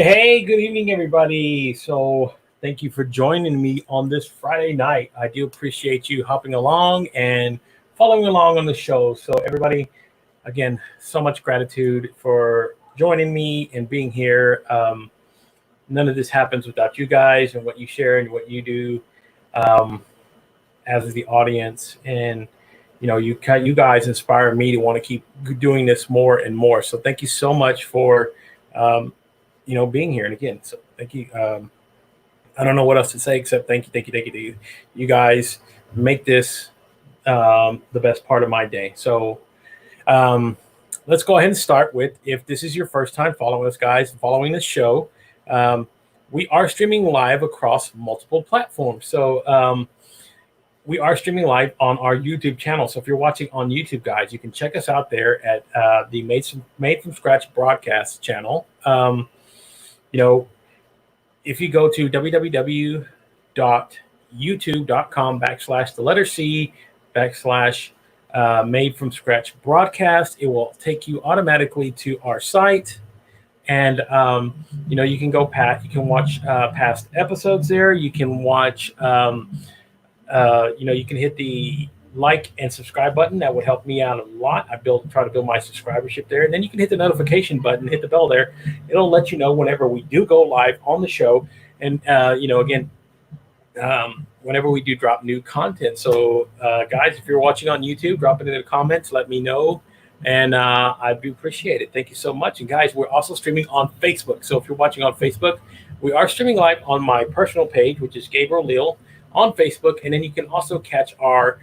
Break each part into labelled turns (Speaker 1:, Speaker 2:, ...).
Speaker 1: Hey, good evening, everybody. So, thank you for joining me on this Friday night. I do appreciate you hopping along and following along on the show. So, everybody, again, so much gratitude for joining me and being here. None of this happens without you guys and what you share and what you do um, as the audience. And you guys inspire me to want to keep doing this more and more. So, thank you so much for. Um, being here. And again, so thank you. I don't know what else to say except thank you, thank you, thank you, thank you. You guys make this the best part of my day. So um, let's go ahead and start with, if this is your first time following us, guys, following this show, um, we are streaming live across multiple platforms. So we are streaming live on our YouTube channel. So if you're watching on YouTube, guys, you can check us out there at the Made from Scratch broadcast channel. You know, if you go to www.youtube.com/C/made from scratch broadcast, it will take you automatically to our site. And, you can go you can watch past episodes there. You can watch, you can hit the like and subscribe button. That would help me out a lot. Try to build my subscribership there. And then you can hit the notification button, hit the bell there. It'll let you know whenever we do go live on the show. And, again, whenever we do drop new content. So, guys, if you're watching on YouTube, drop it in the comments. Let me know. And I do appreciate it. Thank you so much. And, guys, we're also streaming on Facebook. So if you're watching on Facebook, we are streaming live on my personal page, which is Gabriel Leal on Facebook. And then you can also catch our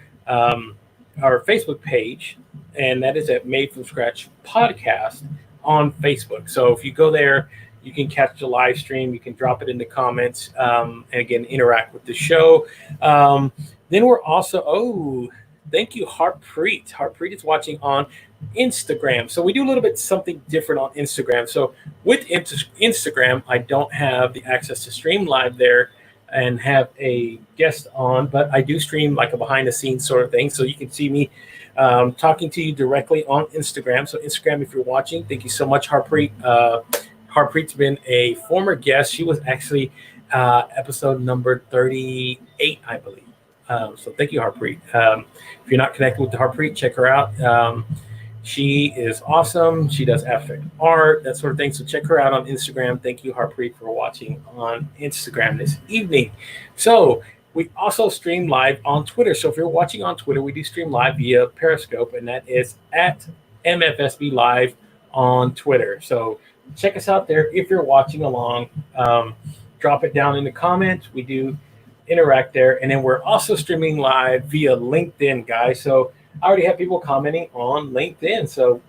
Speaker 1: Facebook page, and that is at Made from Scratch Podcast on Facebook. So if you go there, you can catch the live stream. You can drop it in the comments, and again, interact with the show. Then we're also, thank you, Harpreet. Harpreet is watching on Instagram. So we do a little bit something different on Instagram. So with Instagram, I don't have the access to stream live there and have a guest on, but I do stream like a behind the scenes sort of thing. So you can see me talking to you directly on Instagram. So Instagram, if you're watching, thank you so much, Harpreet. Harpreet's been a former guest. She was actually episode number 38, I believe. So thank you, Harpreet. If you're not connected with Harpreet, check her out. She is awesome. She does abstract art, that sort of thing. So check her out on Instagram. Thank you, Harpreet, for watching on Instagram this evening. So we also stream live on Twitter. So if you're watching on Twitter, we do stream live via Periscope, and that is at MFSB Live on Twitter. So check us out there if you're watching along. Drop it down in the comments. We do interact there. And then we're also streaming live via LinkedIn, guys. So I already have people commenting on LinkedIn. So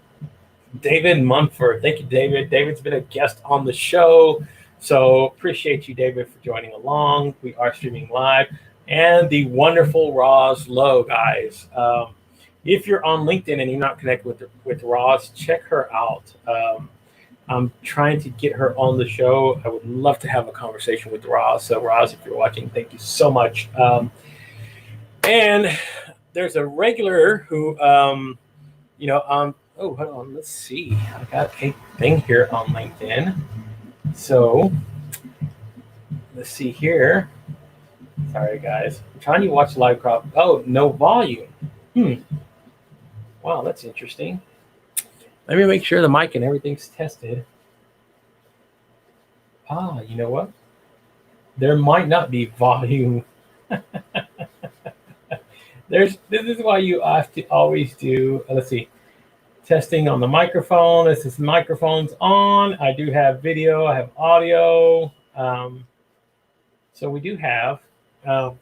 Speaker 1: David Munford, thank you, David. David's been a guest on the show. So appreciate you, David, for joining along. We are streaming live. And the wonderful Roz Lowe, guys. If you're on LinkedIn and you're not connected with Roz, check her out. I'm trying to get her on the show. I would love to have a conversation with Roz. So Roz, if you're watching, thank you so much. And there's a regular who, oh, hold on, let's see. I got a thing here on LinkedIn. So let's see here. Sorry, guys. I'm trying to watch live crop. Oh, no volume. Wow, that's interesting. Let me make sure the mic and everything's tested. You know what? There might not be volume. This is why you have to always do, let's see, testing on the microphone. This is microphones on. I do have video. I have audio. So we do have. So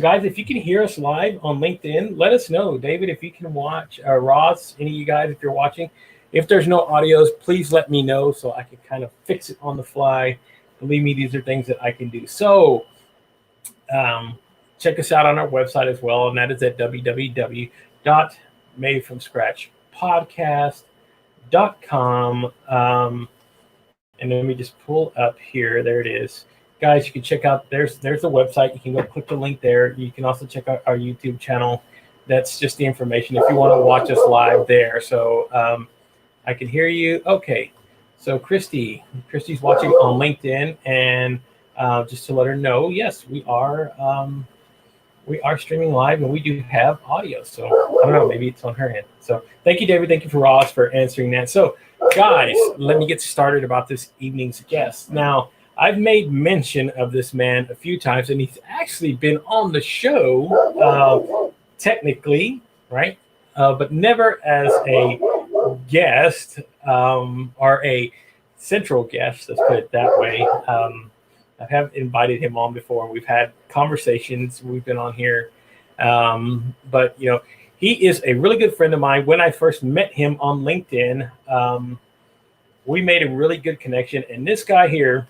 Speaker 1: guys, if you can hear us live on LinkedIn, let us know. David, if you can watch, Ross, any of you guys, if you're watching, if there's no audios, please let me know so I can kind of fix it on the fly. Believe me, these are things that I can do. So check us out on our website as well, and that is at www.madefromscratchpodcast.com. And let me just pull up here. There it is. Guys, you can check out, there's the website. You can go click the link there. You can also check out our YouTube channel. That's just the information if you want to watch us live there. So I can hear you. Okay. So Christy's watching on LinkedIn, and just to let her know, yes, we are streaming live, and we do have audio. So I don't know, maybe it's on her end. So thank you, David. Thank you for Ross for answering that. So guys, let me get started about this evening's guest. Now, I've made mention of this man a few times, and he's actually been on the show technically, right? But never as a guest or a central guest, let's put it that way. I have invited him on before, and we've had conversations. We've been on here. But, he is a really good friend of mine. When I first met him on LinkedIn, we made a really good connection. And this guy here,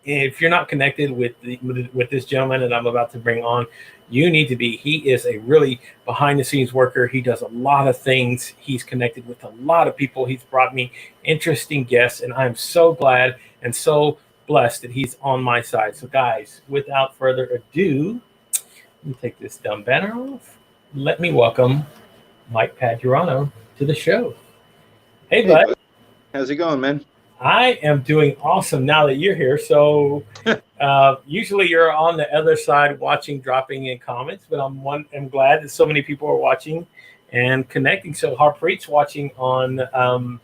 Speaker 1: if you're not connected with this gentleman that I'm about to bring on, you need to be. He is a really behind the scenes worker. He does a lot of things. He's connected with a lot of people. He's brought me interesting guests, and I'm so glad and so blessed that he's on my side. So guys, without further ado, let me take this dumb banner off. Let me welcome Mike Padurano to the show. Hey bud.
Speaker 2: How's it going, man?
Speaker 1: I am doing awesome now that you're here. So usually you're on the other side watching, dropping in comments, but I'm glad that so many people are watching and connecting. So Harpreet's watching on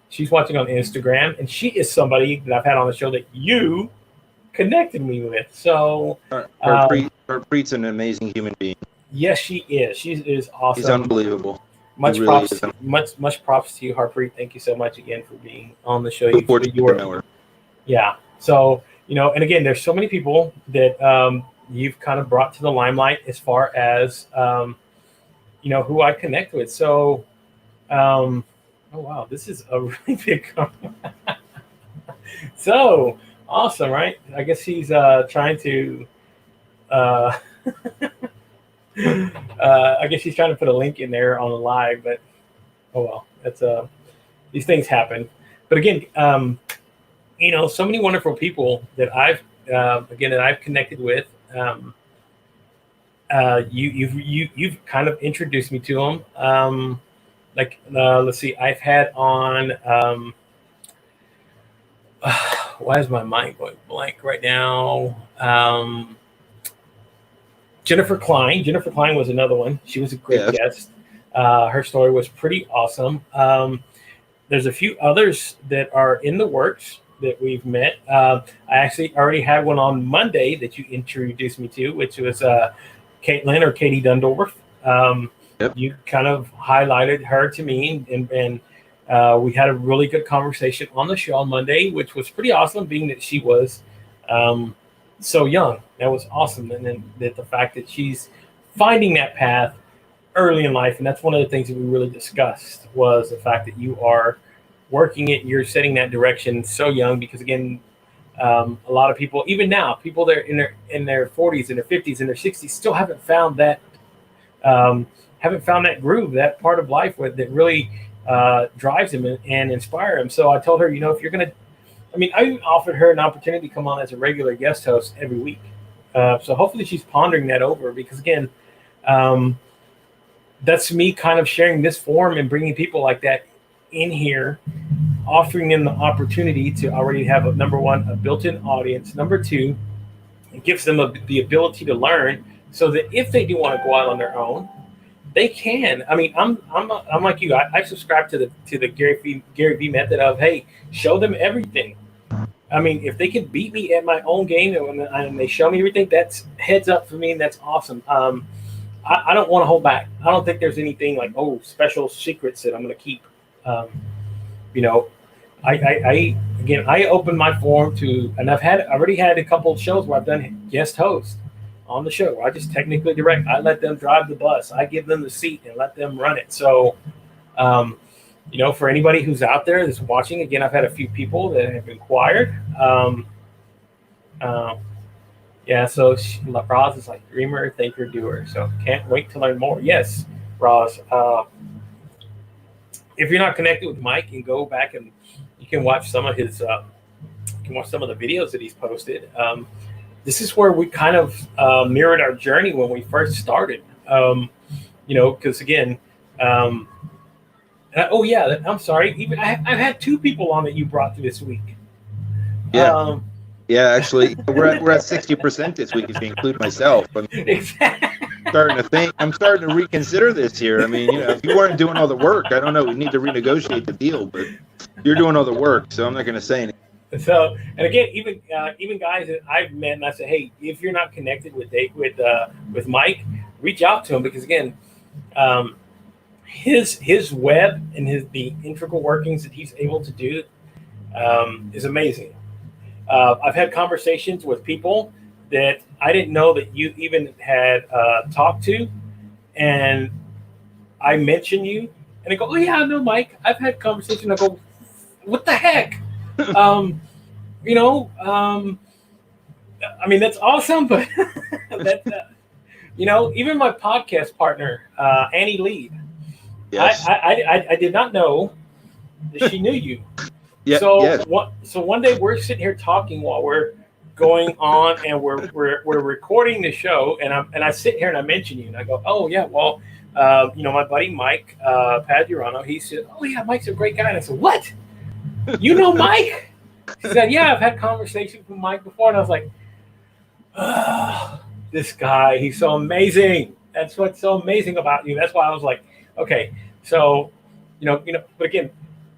Speaker 1: she's watching on Instagram, and she is somebody that I've had on the show that you connected me with. So
Speaker 2: Harpreet's an amazing human being.
Speaker 1: Yes, she is. She is awesome.
Speaker 2: He's unbelievable.
Speaker 1: Much props to you, Harpreet. Thank you so much again for being on the show. Yeah. So, and again, there's so many people that you've kind of brought to the limelight as far as who I connect with. So, oh wow, this is a really big So awesome, right? I guess he's trying to I guess he's trying to put a link in there on the live, but oh well, that's these things happen. But again, so many wonderful people that I've connected with. You've kind of introduced me to them. Let's see, I've had on why is my mind going blank right now? Jennifer Klein. Jennifer Klein was another one. She was a great guest. Her story was pretty awesome. There's a few others that are in the works that we've met. I actually already had one on Monday that you introduced me to, which was Caitlin or Katie Dundorf. You kind of highlighted her to me, and we had a really good conversation on the show on Monday, which was pretty awesome, being that she was so young. That was awesome. And then the fact that she's finding that path early in life, and that's one of the things that we really discussed, was the fact that you are working it, you're setting that direction so young, because again, a lot of people, even now, people that are in their 40s and their 50s and their 60s still haven't found that groove, that part of life that really drives them and inspire them. So I told her, if you're going to, I offered her an opportunity to come on as a regular guest host every week. So hopefully she's pondering that over, because again, that's me kind of sharing this forum and bringing people like that in here, offering them the opportunity to already have number one, a built-in audience. Number two, it gives them the ability to learn, so that if they do want to go out on their own, they can. I'm like you. I subscribe to the Gary V method of, hey, show them everything. If they can beat me at my own game and they show me everything, that's heads up for me, and that's awesome. I don't want to hold back. I don't think there's anything like, special secrets that I'm going to keep. I open my forum to, and I've already had a couple of shows where I've done guest host on the show, where I just technically direct. I let them drive the bus. I give them the seat and let them run it. So, for anybody who's out there that's watching, again, I've had a few people that have inquired. So Roz is like dreamer, thinker, doer. So can't wait to learn more. Yes, Roz. If you're not connected with Mike, you can go back and you can watch some of his, the videos that he's posted. This is where we kind of mirrored our journey when we first started. Because again, Oh yeah, I'm sorry. Even I've had two people on that you brought to this week.
Speaker 2: Yeah.
Speaker 1: Um,
Speaker 2: Yeah, actually, we're at 60% this week if you include myself. I'm
Speaker 1: exactly.
Speaker 2: I'm starting to reconsider this here. I mean, if you weren't doing all the work, I don't know. We need to renegotiate the deal, but you're doing all the work, so I'm not going to say anything.
Speaker 1: So, and again, even guys that I've met, and I say, hey, if you're not connected with Mike, reach out to him because again, um, his web and the integral workings that he's able to do is amazing. I've had conversations with people that I didn't know that you even had talked to, and I mention you, and they go, "Oh yeah, I know Mike. I've had conversations." I go, "What the heck?" um, you know, I mean that's awesome, but that even my podcast partner Annie Lee,
Speaker 2: Yes.
Speaker 1: I did not know that she knew you.
Speaker 2: Yeah.
Speaker 1: So
Speaker 2: Yes.
Speaker 1: one day we're sitting here talking while we're going on and we're recording the show, and I sit here and I mention you and I go, oh yeah, well, my buddy Mike Padurano, he said, oh yeah, Mike's a great guy, and I said, what? You know Mike? She said, yeah, I've had conversations with Mike before, and I was like, oh, this guy, he's so amazing. That's what's so amazing about you. That's why I was like, okay, so but again,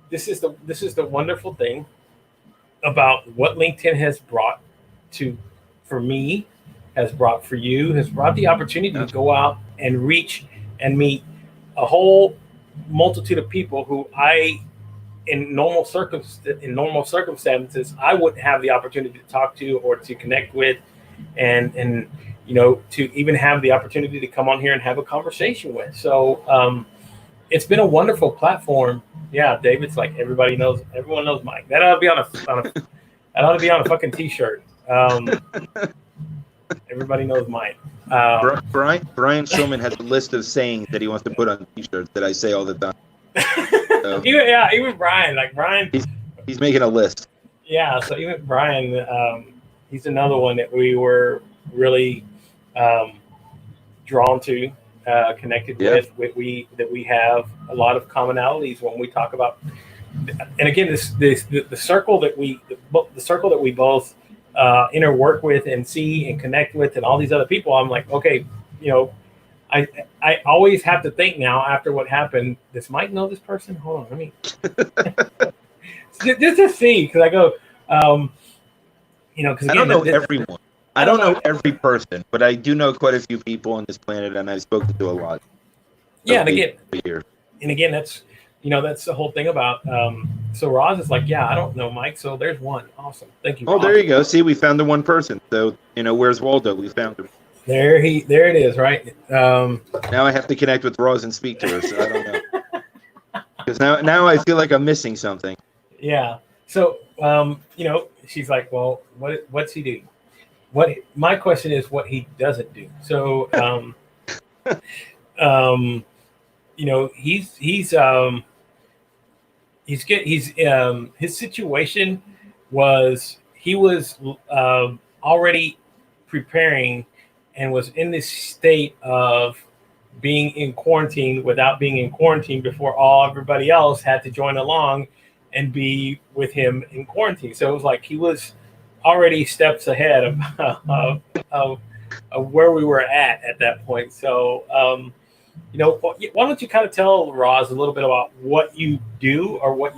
Speaker 1: this is the wonderful thing about what LinkedIn has brought for me, has brought for you, has brought the opportunity to go out and reach and meet a whole multitude of people who in normal circumstances, I wouldn't have the opportunity to talk to or to connect with, and to even have the opportunity to come on here and have a conversation with. So it's been a wonderful platform. Yeah, David's like everyone knows Mike. That ought to be on a fucking t-shirt. Everybody knows Mike.
Speaker 2: Brian Shulman has a list of sayings that he wants to put on t-shirts that I say all the time. So
Speaker 1: even Brian,
Speaker 2: he's making a list.
Speaker 1: Yeah, so even Brian, he's another one that we were really drawn to, connected with. We have a lot of commonalities when we talk about. And again, the circle that we both interwork with and see and connect with, and all these other people. I'm like, okay, I always have to think now after what happened. Does Mike know this person? Hold on, let me just to see, because I go, because
Speaker 2: I don't know everyone. I don't know every person, but I do know quite a few people on this planet, and I've spoken to a lot.
Speaker 1: Yeah, and again, that's that's the whole thing about. So Roz is like, yeah, I don't know Mike, so there's one. Awesome, thank you.
Speaker 2: Oh, Roz. There you go. See, we found the one person. So where's Waldo? We found him.
Speaker 1: There it is, right?
Speaker 2: Now I have to connect with Roz and speak to her. So I don't know, because now I feel like I'm missing something.
Speaker 1: Yeah. So she's like, well, what's he do? My question is what he doesn't do. So his situation was he was already preparing and was in this state of being in quarantine without being in quarantine before everybody else had to join along and be with him in quarantine. So it was like he was already steps ahead of where we were at that point. So why don't you kind of tell Roz a little bit about what you do, or what's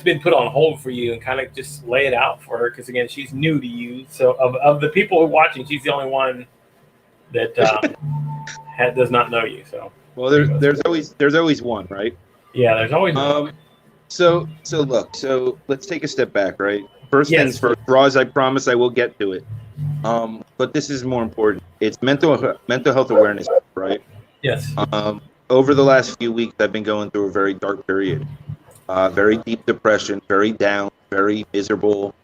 Speaker 1: been put on hold for you, and kind of just lay it out for her, because again, she's new to you. So of the people who are watching, she's the only one that does not know you. So
Speaker 2: there's always one, right?
Speaker 1: Yeah, there's always one.
Speaker 2: So look, let's take a step back, right? First things first, Roz, I promise I will get to it. But this is more important. It's mental health awareness, right?
Speaker 1: Yes.
Speaker 2: Over the last few weeks, I've been going through a very dark period, very deep depression, very down, very miserable,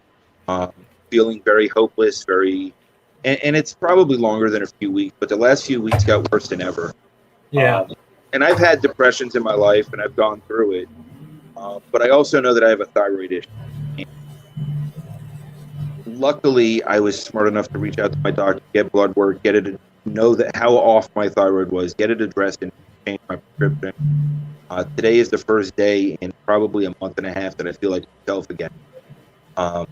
Speaker 2: feeling very hopeless, and it's probably longer than a few weeks, but the last few weeks got worse than ever.
Speaker 1: Yeah.
Speaker 2: And I've had depressions in my life, and I've gone through it. But I also know that I have a thyroid issue. And luckily, I was smart enough to reach out to my doctor, get blood work, get it, know that how off my thyroid was, get it addressed, and change my prescription. Today is the first day in probably a month and a half that I feel like myself again. Um,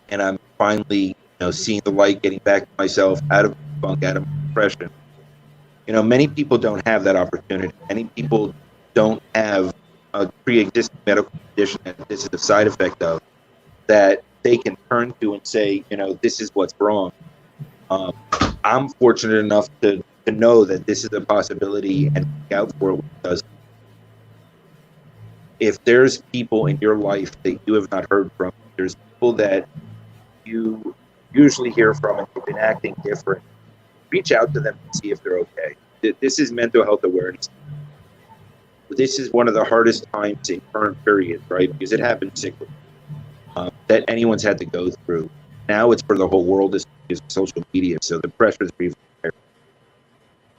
Speaker 2: and I'm finally, seeing the light, getting back to myself, out of the funk, out of my depression. Many people don't have that opportunity. Many people don't have a pre-existing medical condition that this is a side effect of, that they can turn to and say, this is what's wrong. Um, I'm fortunate enough to know that this is a possibility and look out for it, because if there's people in your life that you have not heard from, there's people that you usually hear from and they've been acting different, reach out to them and see if they're okay. This is mental health awareness. This is one of the hardest times in current period, right? Because it happened cyclically, that anyone's had to go through. Now it's for the whole world to use social media, so the pressure is even higher.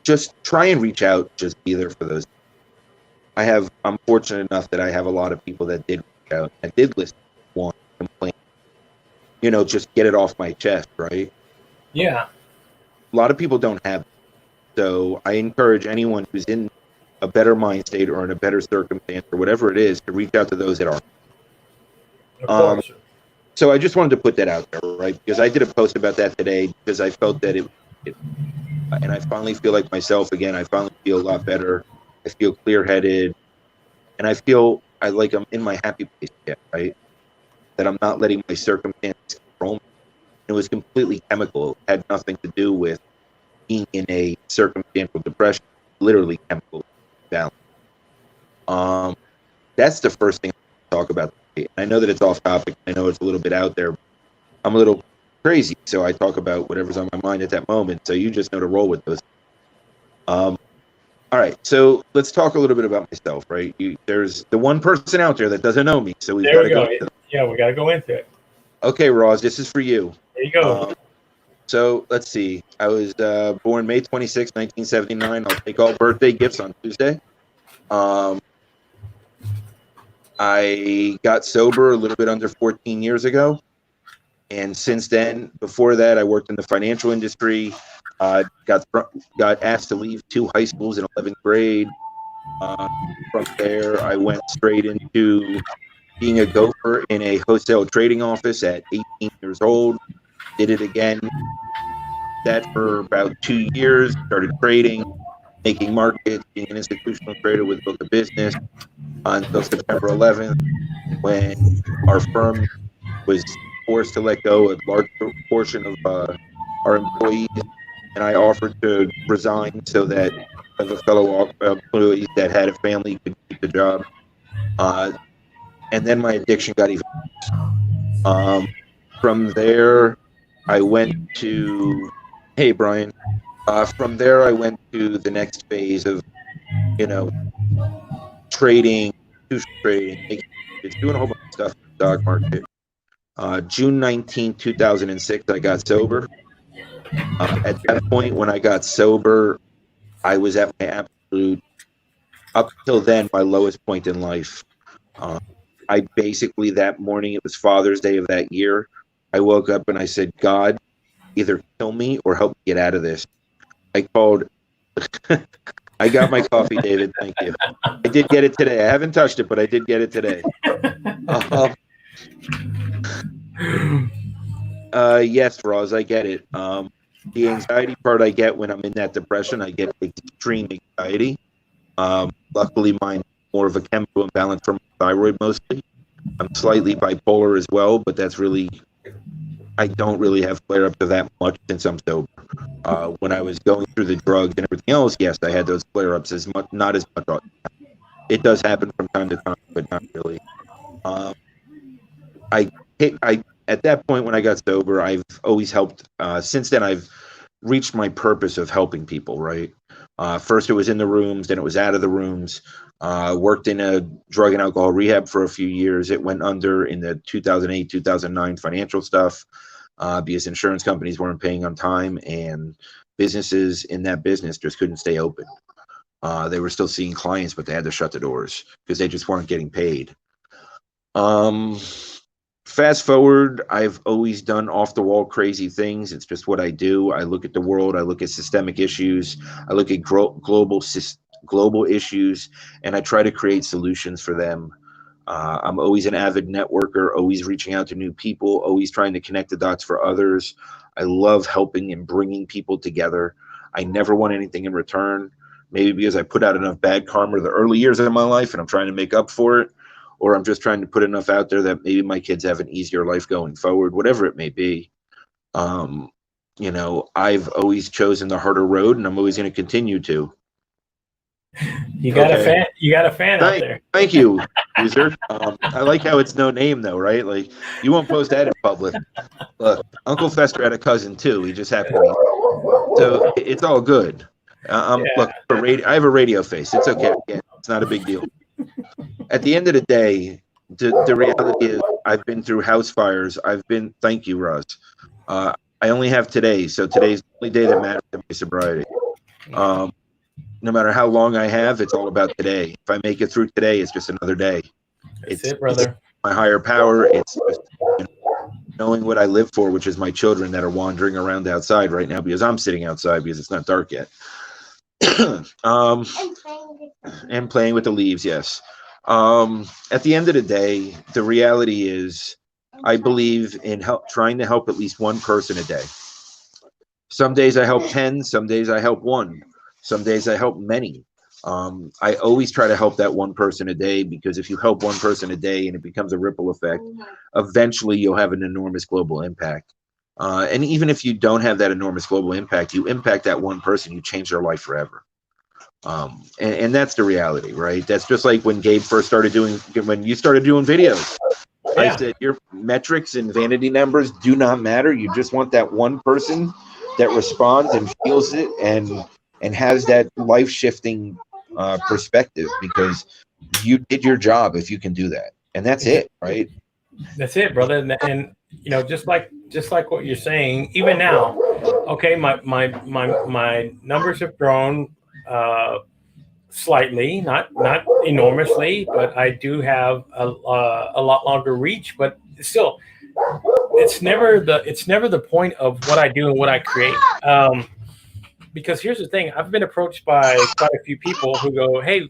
Speaker 2: Just try and reach out, just be there for those. I'm fortunate enough that I have a lot of people that did reach out and did listen, want, complain, just get it off my chest, right?
Speaker 1: Yeah.
Speaker 2: A lot of people don't have it. So I encourage anyone who's in a better mind state or in a better circumstance or whatever it is to reach out to those that are.
Speaker 1: Of course.
Speaker 2: So I just wanted to put that out there, right? Because I did a post about that today because I felt that it and I finally feel like myself again. I finally feel a lot better. I feel clear-headed, and I feel like I'm in my happy place again, right? That I'm not letting my circumstances control me. It was completely chemical. It had nothing to do with being in a circumstantial depression. Literally chemical balance. That's the first thing I talk about today. I know that it's off topic. I know it's a little bit out there. I'm a little crazy, so I talk about whatever's on my mind at that moment. So you just know to roll with those. All right, so let's talk a little bit about myself, right? There's the one person out there that doesn't know me, so we've got to go.
Speaker 1: Yeah, we got to go into it.
Speaker 2: Okay, Roz, this is for you.
Speaker 1: There you go.
Speaker 2: So let's see. I was born May 26, 1979. I'll take all birthday gifts on Tuesday. I got sober a little bit under 14 years ago. And since then, before that, I worked in the financial industry. Got asked to leave 2 high schools in 11th grade. From there, I went straight into being a gopher in a wholesale trading office at 18 years old. Did it again. That for about 2 years. Started trading, making markets, being an institutional trader with book of business until September 11th, when our firm was forced to let go a large portion of our employees, and I offered to resign so that the fellow employees that had a family could keep the job. And then my addiction got even worse. From there, I went to, hey, Brian. From there, I went to the next phase of, trading, doing a whole bunch of stuff in the stock market. June 19, 2006, I got sober. At that point, when I got sober, I was at my absolute, up till then, my lowest point in life. I basically, that morning, it was Father's Day of that year, I woke up and I said, God, either kill me or help me get out of this. I called, I got my coffee, David, thank you. I did get it today. I haven't touched it, but I did get it today. Yes, Roz, I get it. The anxiety part I get when I'm in that depression, I get extreme anxiety. Luckily, mine more of a chemical imbalance from thyroid mostly. I'm slightly bipolar as well, but that's really, I don't really have flare-ups of that much since I'm sober. When I was going through the drugs and everything else, yes, I had those flare-ups not as much. It does happen from time to time, but not really. At that point when I got sober, I've always helped. Since then, I've reached my purpose of helping people, right? First, it was in the rooms, then it was out of the rooms. Worked in a drug and alcohol rehab for a few years. It went under in the 2008, 2009 financial stuff because insurance companies weren't paying on time and businesses in that business just couldn't stay open. They were still seeing clients, but they had to shut the doors because they just weren't getting paid. Fast forward, I've always done off-the-wall crazy things. It's just what I do. I look at the world. I look at systemic issues. I look at global global issues, and I try to create solutions for them. I'm always an avid networker, always reaching out to new people, always trying to connect the dots for others. I love helping and bringing people together. I never want anything in return, maybe because I put out enough bad karma the early years of my life and I'm trying to make up for it, or I'm just trying to put enough out there that maybe my kids have an easier life going forward, whatever it may be. You know, I've always chosen the harder road, and I'm always going to continue to.
Speaker 1: You got a fan. You got a fan out there.
Speaker 2: Thank you, user. I like how it's no name though, right? Like you won't post that in public. Look, Uncle Fester had a cousin too. He just happened to be. So it's all good. Look, I have a radio face. It's okay. Again, it's not a big deal. At the end of the day, the reality is I've been through house fires. Thank you, Roz. I only have today, so today's the only day that matters in my sobriety. No matter how long I have, it's all about today. If I make it through today, it's just another day.
Speaker 1: That's it, brother.
Speaker 2: It's my higher power. It's just knowing what I live for, which is my children that are wandering around outside right now because I'm sitting outside because it's not dark yet. And playing with the leaves, yes. At the end of the day, the reality is I believe in trying to help at least one person a day. Some days I help 10, some days I help 1. Some days I help many. I always try to help that one person a day, because if you help one person a day and it becomes a ripple effect, eventually you'll have an enormous global impact. And even if you don't have that enormous global impact, you impact that one person, you change their life forever. And that's the reality, right? That's just like when Gabe first started when you started doing videos. Yeah. I said your metrics and vanity numbers do not matter. You just want that one person that responds and feels it and has that life-shifting perspective, because you did your job if you can do that, and that's it, right?
Speaker 1: That's it, brother. And you know, just like what you're saying, even now, okay, my numbers have grown slightly, not enormously, but I do have a lot longer reach. But still, it's never the point of what I do and what I create. Because here's the thing, I've been approached by quite a few people who go, hey,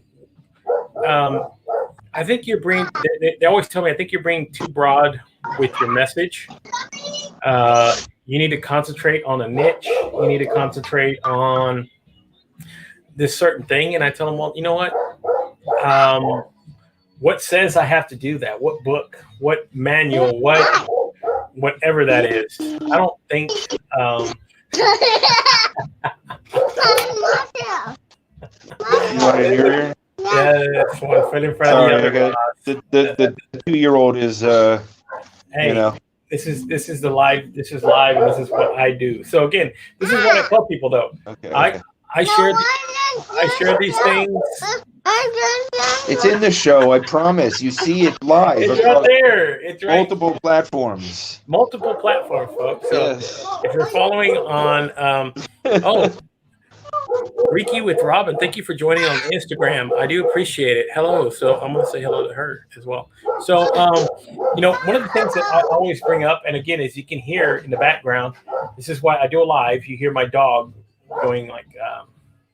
Speaker 1: I think you're bringing, they always tell me, I think you're being too broad with your message. You need to concentrate on a niche. You need to concentrate on this certain thing. And I tell them, well, you know what says I have to do that? What book, what manual, whatever that is. I don't think,
Speaker 2: You want to hear her?
Speaker 1: Yes, one foot in front of the other.
Speaker 2: The 2-year-old is,
Speaker 1: hey,
Speaker 2: you know.
Speaker 1: This is live, and this is what I do. So again, this is what I tell people though. Okay. I share these things.
Speaker 2: It's in the show, I promise. You see it live.
Speaker 1: It's right there. It's right.
Speaker 2: Multiple platforms.
Speaker 1: Multiple platforms, folks. So yes. If you're following on, Ricky with Robin, thank you for joining on Instagram. I do appreciate it. Hello. So I'm going to say hello to her as well. So, you know, one of the things that I always bring up, and again, as you can hear in the background, this is why I do a live. You hear my dog going like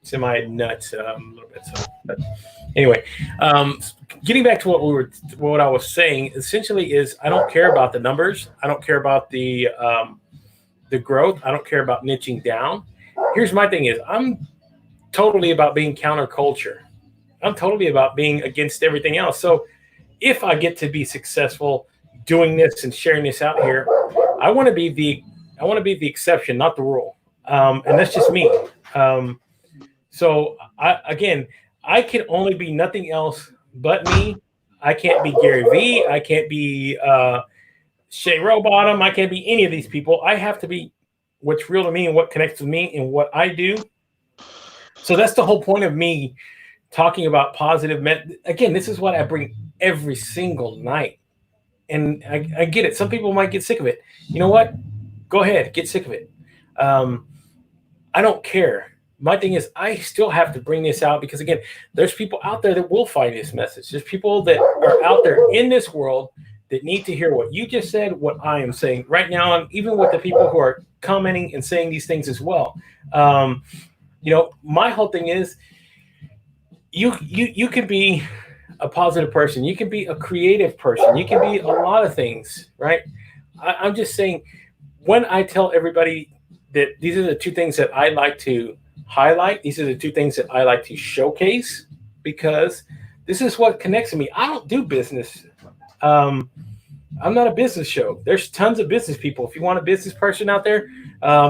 Speaker 1: semi-nuts a little bit. So, but anyway, getting back to what I was saying, essentially is I don't care about the numbers. I don't care about the growth. I don't care about niching down. Here's my thing is I'm totally about being counterculture. I'm totally about being against everything else. So if I get to be successful doing this and sharing this out here, I want to be the exception, not the rule. And that's just me. So I can only be nothing else but me. I can't be Gary Vee. I can't be Shay Rowbottom. I can't be any of these people. I have to be what's real to me and what connects with me and what I do. So that's the whole point of me talking about positive. Again, this is what I bring every single night. And I get it. Some people might get sick of it. You know what? Go ahead. Get sick of it. I don't care. My thing is I still have to bring this out because, again, there's people out there that will find this message. There's people that are out there in this world that need to hear what you just said, what I am saying right now, and even with the people who are commenting and saying these things as well. You know, my whole thing is you can be a positive person. You can be a creative person. You can be a lot of things, right? I'm just saying, when I tell everybody that these are the two things that I like to highlight, these are the two things that I like to showcase, because this is what connects me. I don't do business. Um, I'm not a business show. There's tons of business people. If you want a business person out there,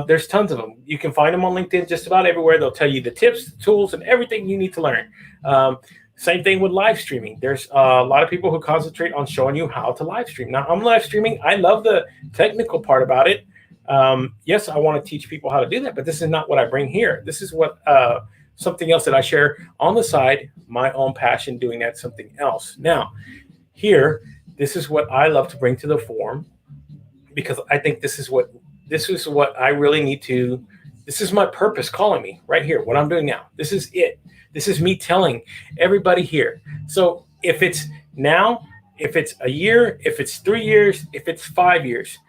Speaker 1: there's tons of them. You can find them on LinkedIn, just about everywhere. They'll tell you the tips, the tools, and everything you need to learn. Um, Same thing with live streaming. There's a lot of people who concentrate on showing you how to live stream. Now, I'm live streaming. I love the technical part about it. Yes, I want to teach people how to do that, but this is not what I bring here. This is what something else that I share on the side, my own passion doing that, something else. Now, here, this is what I love to bring to the forum, because I think this is what I really need to. This is my purpose calling me right here. What I'm doing now. This is it. This is me telling everybody here. So if it's now, if it's a year, if it's 3 years, if it's 5 years,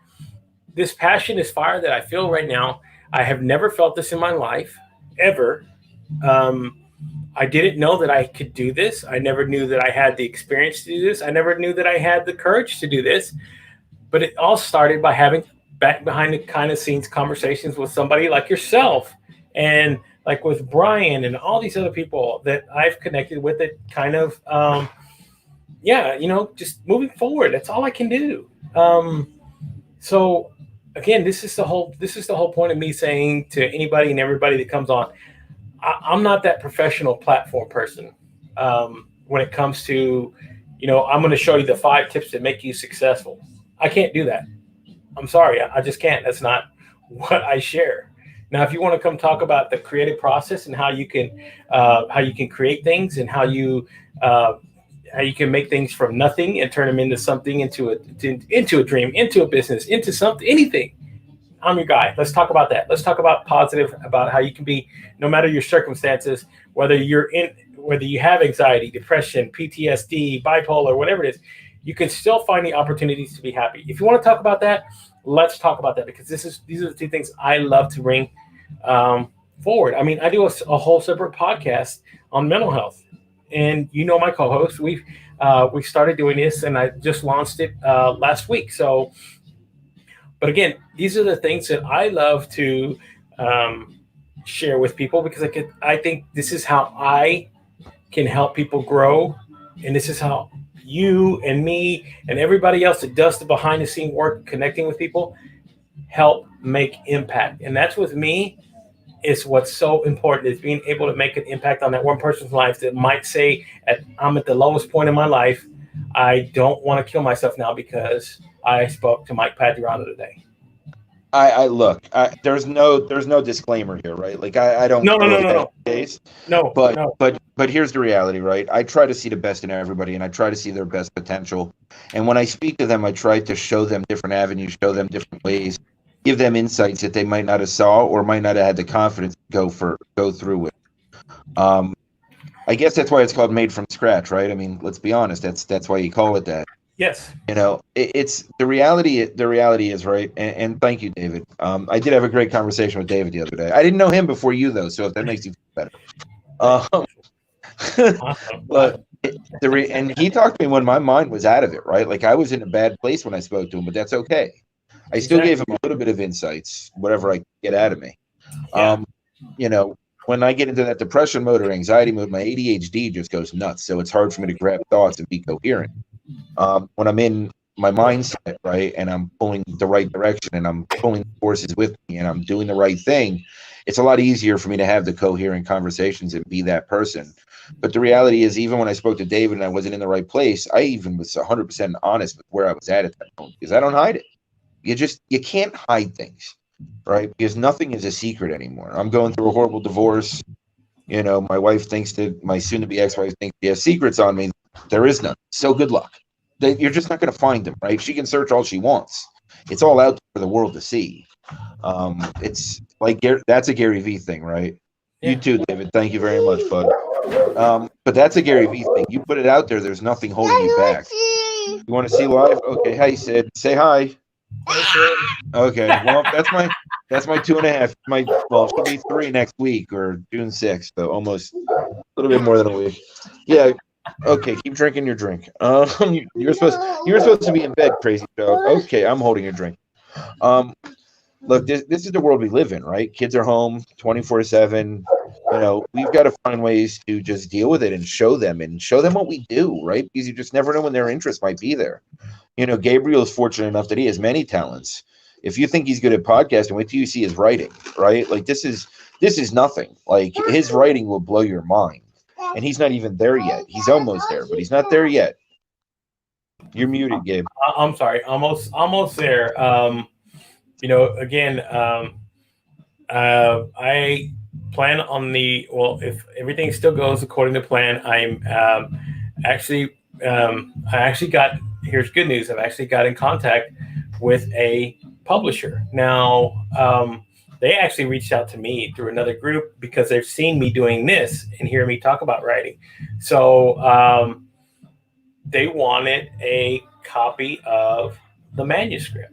Speaker 1: this passion is fire that I feel right now. I have never felt this in my life ever. Um, I didn't know that I could do this. I never knew that I had the experience to do this. I never knew that I had the courage to do this. But it all started by having back behind the kind of scenes conversations with somebody like yourself, and like with Brian and all these other people that I've connected with. It kind of, yeah, just moving forward. That's all I can do. So again, this is the whole point of me saying to anybody and everybody that comes on, I'm not that professional platform person. When it comes to, I'm going to show you the 5 tips that make you successful. I can't do that. I'm sorry. I just can't. That's not what I share. Now, if you want to come talk about the creative process and how you can create things, and how you can make things from nothing and turn them into something, into a dream, into a business, into something, anything, I'm your guy. Let's talk about that. Let's talk about positive, about how you can be, no matter your circumstances, whether you have anxiety, depression, PTSD, bipolar, whatever it is, you can still find the opportunities to be happy. If you want to talk about that, let's talk about that, because these are the two things I love to bring forward. I mean, I do a whole separate podcast on mental health, and my co-host. We started doing this, and I just launched it last week. So, but again, these are the things that I love to share with people, because I think this is how I can help people grow, and this is how you and me and everybody else that does the behind the scene work, connecting with people, help make impact. And that's, with me, is what's so important, is being able to make an impact on that one person's life that might say, I'm at the lowest point in my life. I don't want to kill myself now because I spoke to Mike Padurano today.
Speaker 2: I look. There's no disclaimer here, right? Like I don't.
Speaker 1: No.
Speaker 2: Case.
Speaker 1: No.
Speaker 2: But here's the reality, right? I try to see the best in everybody, and I try to see their best potential. And when I speak to them, I try to show them different avenues, show them different ways, give them insights that they might not have saw or might not have had the confidence to go through with. I guess that's why it's called Made from Scratch, right? I mean, let's be honest. That's why you call it that.
Speaker 1: Yes.
Speaker 2: It's the reality. The reality is, right. And thank you, David. I did have a great conversation with David the other day. I didn't know him before you, though, so if that makes you feel better. But and he talked to me when my mind was out of it, right? Like, I was in a bad place when I spoke to him, but that's okay. I still gave him a little bit of insights, whatever I could get out of me. Yeah. When I get into that depression mode or anxiety mode, my ADHD just goes nuts. So it's hard for me to grab thoughts and be coherent. When I'm in my mindset, right, and I'm pulling the right direction, and I'm pulling forces with me, and I'm doing the right thing, it's a lot easier for me to have the coherent conversations and be that person. But the reality is, even when I spoke to David and I wasn't in the right place, I even was 100% honest with where I was at that moment, because I don't hide it. You can't hide things, right? Because nothing is a secret anymore. I'm going through a horrible divorce. My wife thinks that my soon-to-be ex-wife thinks she has secrets on me. There is none. So good luck. You're just not going to find them, right? She can search all she wants. It's all out for the world to see. It's like that's a Gary Vee thing, right? Yeah. You too, David. Thank you very much, bud. But that's a Gary Vee thing. You put it out there. There's nothing holding you back. You want to see live? Okay. Hey, Sid. Say hi. Okay. Well, that's my 2.5. She'll be 3 next week, or June 6th. So almost little bit more than a week. Yeah. Okay, keep drinking your drink. You're supposed to be in bed, crazy dog. Okay, I'm holding your drink. Look, this is the world we live in, right? Kids are home 24/7. We've got to find ways to just deal with it and show them what we do, right? Because you just never know when their interest might be there. Gabriel's fortunate enough that he has many talents. If you think he's good at podcasting, wait till you see his writing, right? Like this is nothing. Like his writing will blow your mind. And he's not even there yet. He's almost there, but he's not there yet. You're muted, Gabe.
Speaker 1: I'm sorry. Almost there. Again, I plan on if everything still goes according to plan, I actually got, here's good news. I've actually got in contact with a publisher. Now, they actually reached out to me through another group because they've seen me doing this and hear me talk about writing. So they wanted a copy of the manuscript.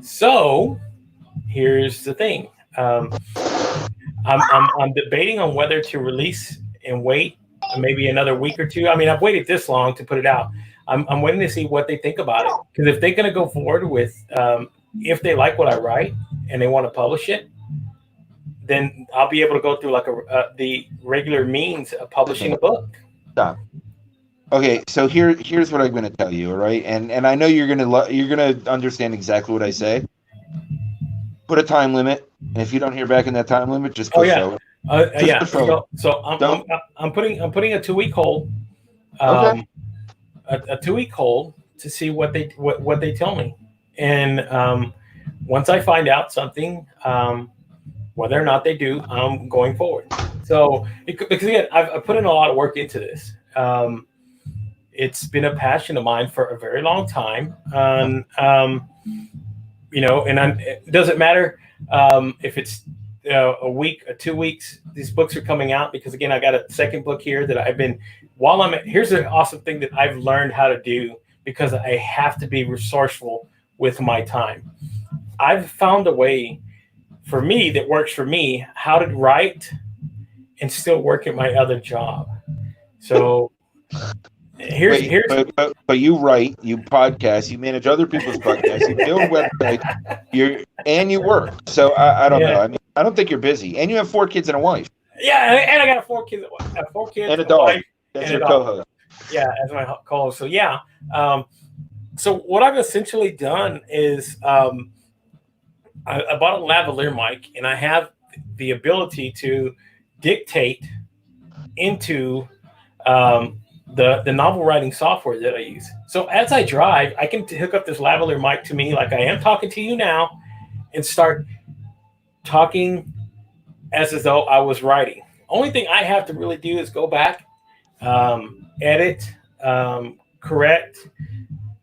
Speaker 1: So here's the thing. I'm debating on whether to release and wait maybe another week or two. I mean, I've waited this long to put it out. I'm waiting to see what they think about it. Because if they're going to go forward with, if they like what I write and they want to publish it, then I'll be able to go through like the regular means of publishing a book.
Speaker 2: Stop. Okay, so here's what I'm going to tell you, all right? And I know you're gonna understand exactly what I say. Put a time limit, and if you don't hear back in that time limit, just push
Speaker 1: forward. So I'm putting a 2-week hold.
Speaker 2: Okay.
Speaker 1: A 2-week hold to see what they tell me, and once I find out something, whether or not they do, I'm going forward. So because again, I've put in a lot of work into this. It's been a passion of mine for a very long time, and it doesn't matter if it's a week or 2 weeks. These books are coming out because again, I got a second book here that I've been. Here's the awesome thing that I've learned how to do because I have to be resourceful with my time. I've found a way for me that works for me how to write and still work at my other job. So
Speaker 2: but you write, you podcast, you manage other people's podcasts, you build websites, you work. So I don't know. I mean, I don't think you're busy, and you have 4 kids and a wife.
Speaker 1: Yeah, and I got 4 kids. I have 4 kids
Speaker 2: and a dog. That's your co-host.
Speaker 1: Yeah, as my co-host. So yeah. So what I've essentially done is I bought a lavalier mic, and I have the ability to dictate into the novel writing software that I use. So as I drive, I can hook up this lavalier mic to me like I am talking to you now and start talking as though I was writing. Only thing I have to really do is go back, edit, correct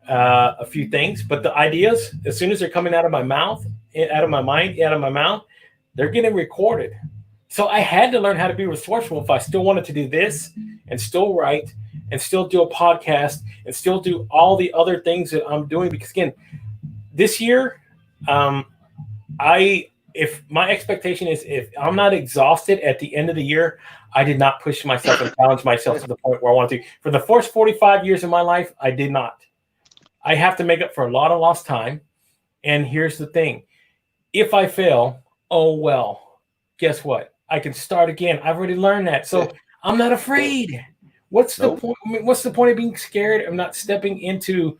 Speaker 1: a few things. But the ideas, as soon as they're coming out of my mouth, out of my mind, out of my mouth, they're getting recorded. So I had to learn how to be resourceful if I still wanted to do this and still write and still do a podcast and still do all the other things that I'm doing. Because again, this year, if my expectation is if I'm not exhausted at the end of the year, I did not push myself and challenge myself to the point where I wanted to. For the first 45 years of my life, I did not. I have to make up for a lot of lost time. And here's the thing. If I fail, oh, well, guess what? I can start again. I've already learned that. So I'm not afraid. What's the point? I mean, what's the point of being scared of not stepping into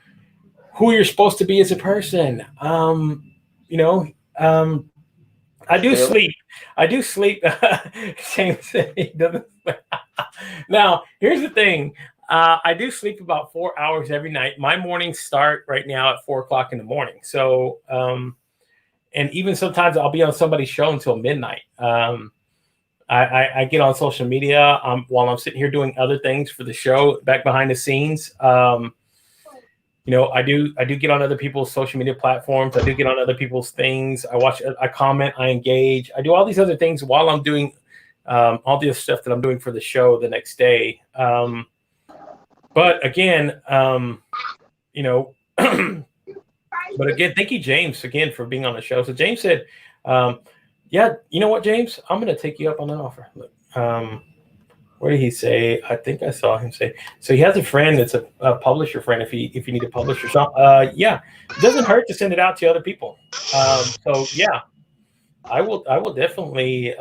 Speaker 1: who you're supposed to be as a person? I do sleep. James said he doesn't. Now, here's the thing. I do sleep about 4 hours every night. My mornings start right now at 4 o'clock in the morning. So, and even sometimes I'll be on somebody's show until midnight. I get on social media while I'm sitting here doing other things for the show back behind the scenes. I do get on other people's social media platforms. I do get on other people's things. I watch, I comment, I engage. I do all these other things while I'm doing all the stuff that I'm doing for the show the next day. But again, but again, thank you, James, again, for being on the show. So James said, yeah, you know what, James, I'm going to take you up on that offer. Look, What did he say? I think I saw him say. So he has a friend that's a publisher friend. If you need to publish or something, yeah, it doesn't hurt to send it out to other people. So yeah, I will definitely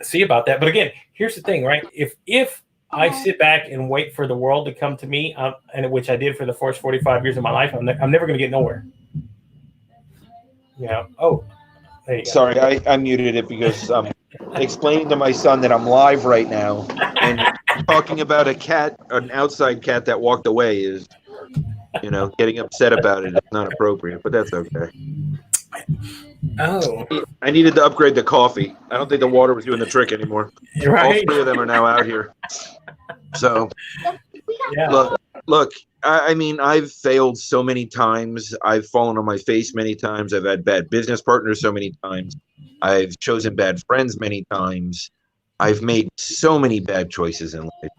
Speaker 1: see about that. But again, here's the thing, right? If I sit back and wait for the world to come to me, and which I did for the first 45 years of my life, I'm never going to get nowhere. You know. Oh, there you go.
Speaker 2: Sorry, I muted it because I'm explaining to my son that I'm live right now, and talking about a cat, an outside cat that walked away is, getting upset about it. It's not appropriate, but that's okay.
Speaker 1: Oh,
Speaker 2: I needed to upgrade the coffee. I don't think the water was doing the trick anymore.
Speaker 1: Right.
Speaker 2: All three of them are now out here. So,
Speaker 1: yeah.
Speaker 2: Look. I mean, I've failed so many times. I've fallen on my face many times. I've had bad business partners so many times. I've chosen bad friends many times. I've made so many bad choices in life.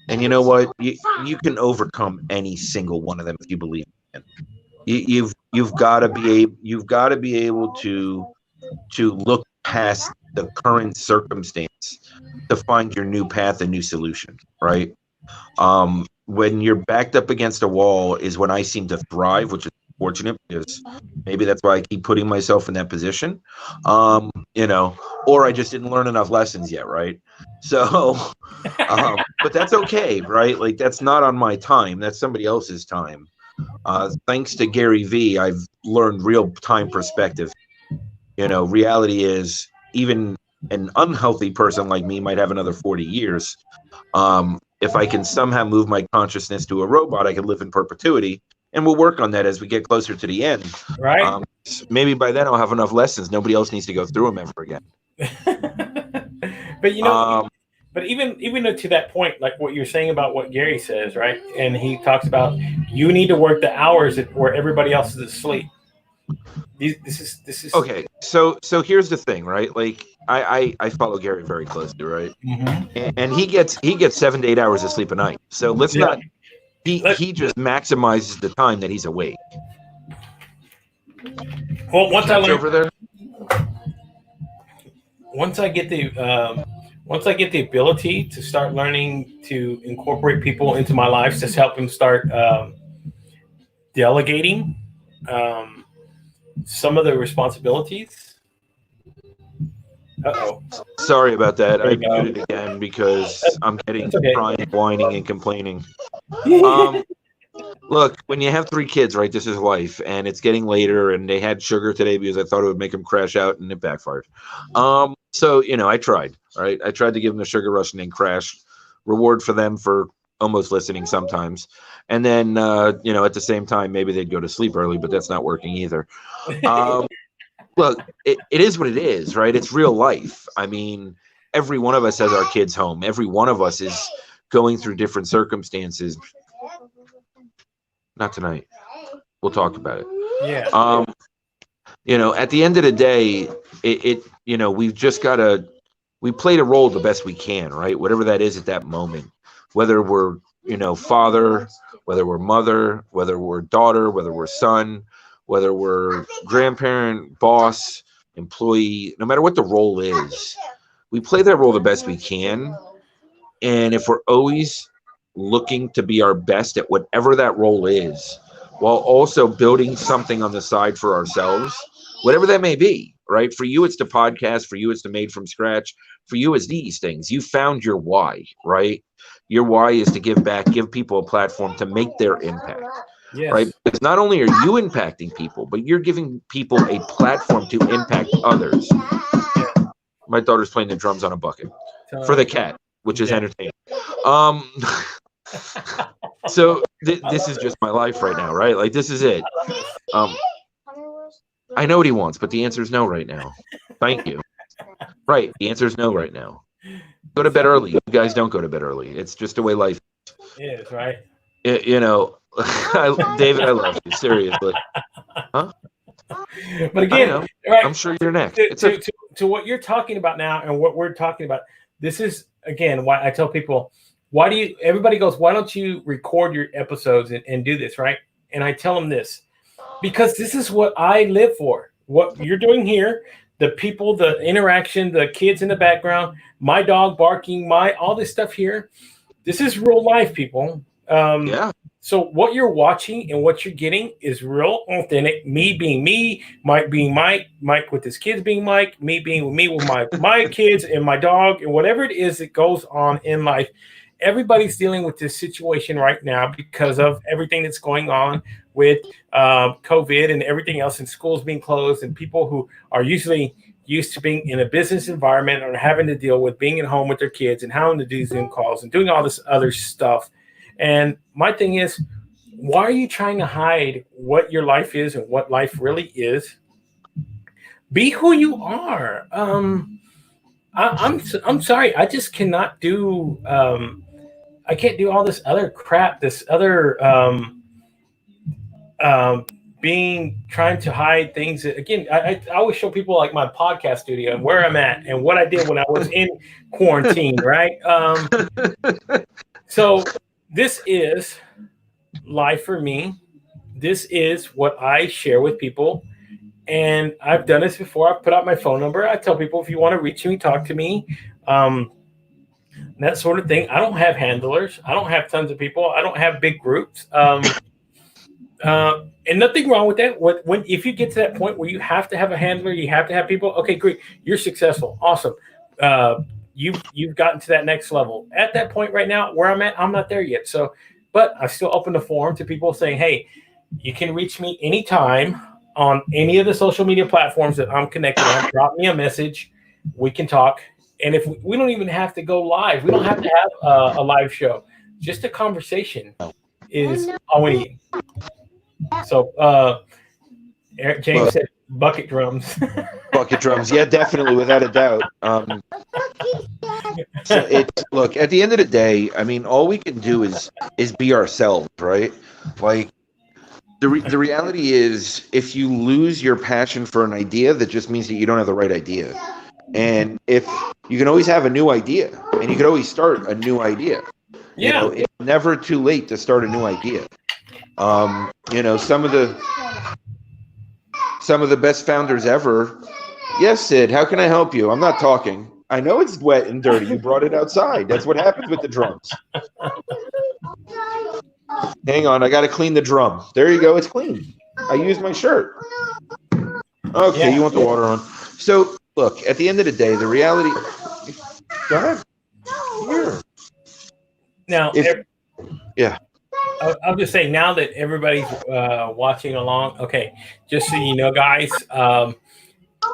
Speaker 2: And you know what? You can overcome any single one of them if you believe in it. You've got to be able to look past the current circumstance to find your new path and new solution, right? When you're backed up against a wall is when I seem to thrive, which is fortunate because maybe that's why I keep putting myself in that position. Or I just didn't learn enough lessons yet, right? So, but that's okay, right? Like that's not on my time. That's somebody else's time. Thanks to Gary Vee, I've learned real time perspective. Reality is even an unhealthy person like me might have another 40 years. If I can somehow move my consciousness to a robot, I can live in perpetuity, and we'll work on that as we get closer to the end.
Speaker 1: Right.
Speaker 2: Maybe by then I'll have enough lessons. Nobody else needs to go through them ever again.
Speaker 1: But but even to that point, like what you're saying about what Gary says, right? And he talks about you need to work the hours where everybody else is asleep. This is
Speaker 2: okay. So here's the thing, right? Like I follow Gary very closely, right?
Speaker 1: Mm-hmm.
Speaker 2: And he gets 7 to 8 hours of sleep a night. So let's not. He just maximizes the time that he's awake.
Speaker 1: Well, once I learn
Speaker 2: over there.
Speaker 1: Once I get the ability to start learning to incorporate people into my life, just help them start delegating some of the responsibilities. Uh-oh.
Speaker 2: Sorry about that. I muted it again because I'm getting crying, whining, and complaining. Look, when you have 3 kids, right, this is life, and it's getting later, and they had sugar today because I thought it would make them crash out, and it backfired. So, I tried, right? I tried to give them a sugar rush and then crash. Reward for them for almost listening sometimes. And then, at the same time, maybe they'd go to sleep early, but that's not working either. Look, it is what it is, right? It's real life. I mean, every one of us has our kids home. Every one of us is going through different circumstances. Not tonight. We'll talk about it.
Speaker 1: Yeah.
Speaker 2: At the end of the day, we've just got to, we play the role the best we can, right? Whatever that is at that moment, whether we're, father, whether we're mother, whether we're daughter, whether we're son, whether we're grandparent, boss, employee, no matter what the role is, we play that role the best we can. And if we're always looking to be our best at whatever that role is, while also building something on the side for ourselves, whatever that may be, right? For you, it's the podcast. For you, it's the Made from Scratch. For you, it's these things. You found your why, right? Your why is to give back, give people a platform to make their impact.
Speaker 1: Yes.
Speaker 2: Right? Because not only are you impacting people, but you're giving people a platform to impact others. My daughter's playing the drums on a bucket for the cat, which is entertaining. So this is just my life right now, right? Like this is it. I know what he wants, but the answer is no right now. Thank you. Right. The answer is no right now. Go to bed early. You guys don't go to bed early. It's just the way life
Speaker 1: is, right?
Speaker 2: David, I love you. Seriously. Huh?
Speaker 1: But again,
Speaker 2: right, I'm sure you're next.
Speaker 1: To what you're talking about now and what we're talking about, this is, again, why I tell people, everybody goes, why don't you record your episodes and do this, right? And I tell them this, because this is what I live for. What you're doing here, the people, the interaction, the kids in the background, my dog barking, all this stuff here. This is real life, people.
Speaker 2: Yeah.
Speaker 1: So what you're watching and what you're getting is real, authentic. Me being me, Mike being Mike, Mike with his kids being Mike, me being me with my kids and my dog and whatever it is that goes on in life. Everybody's dealing with this situation right now because of everything that's going on with COVID and everything else, and schools being closed, and people who are usually used to being in a business environment or having to deal with being at home with their kids and having to do Zoom calls and doing all this other stuff. And my thing is, why are you trying to hide what your life is and what life really is? Be who you are. I'm sorry, I just cannot do. I can't do all this other crap. This other being trying to hide things. Again, I always show people like my podcast studio and where I'm at and what I did when I was in quarantine, right? So this is life for me. This is what I share with people. And I've done this before. I've put out my phone number. I tell people, if you want to reach me, talk to me. That sort of thing. I don't have handlers. I don't have tons of people. I don't have big groups. And nothing wrong with that. If you get to that point where you have to have a handler, you have to have people. Okay, great. You're successful. Awesome. You've gotten to that next level. At that point right now, where I'm at, I'm not there yet. So, but I still open the forum to people saying, hey, you can reach me anytime on any of the social media platforms that I'm connected on. Drop me a message. We can talk. And if we don't even have to go live, we don't have to have a live show. Just a conversation is all we need. So, James said bucket drums.
Speaker 2: Bucket drums, yeah, definitely, without a doubt. So look, at the end of the day, I mean, all we can do is be ourselves, right? Like, the reality is, if you lose your passion for an idea, that just means that you don't have the right idea. And if you can always have a new idea, and you can always start a new idea.
Speaker 1: Yeah.
Speaker 2: You know, it's never too late to start a new idea. You know, some of the best founders ever. Yes, Sid, how can I help you? I'm not talking. I know it's wet and dirty. You brought it outside. That's what happens with the drums. Hang on, I got to clean the drum. There you go. It's clean. I used my shirt. Okay, yeah. You want the water on. So, look, at the end of the day, the reality. Go ahead. Here.
Speaker 1: Now,
Speaker 2: yeah.
Speaker 1: I'll just say, now that everybody's watching along, okay, just so you know, guys,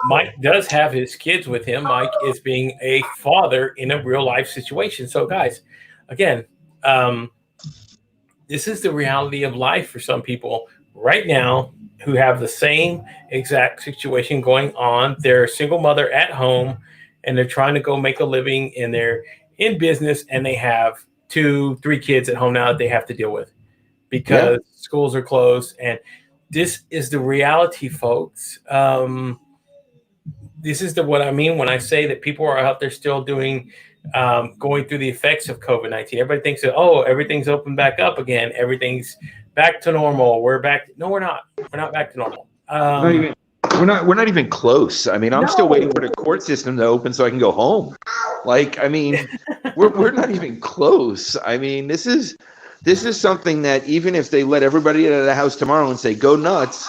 Speaker 1: Mike does have his kids with him. Mike is being a father in a real life situation. So, guys, again, this is the reality of life for some people right now who have the same exact situation going on. They're a single mother at home, and they're trying to go make a living, and they're in business, and they have 2-3 kids at home now that they have to deal with because schools are closed. And this is the reality, folks. This is what I mean when I say that people are out there still doing, going through the effects of COVID-19. Everybody thinks that, oh, everything's open back up again. Everything's back to normal. We're back. No, we're not. We're not back to normal.
Speaker 2: We're not even close. I mean, I'm still waiting for the court system to open so I can go home. Like, I mean, we're not even close. I mean, this is something that even if they let everybody out of the house tomorrow and say, go nuts,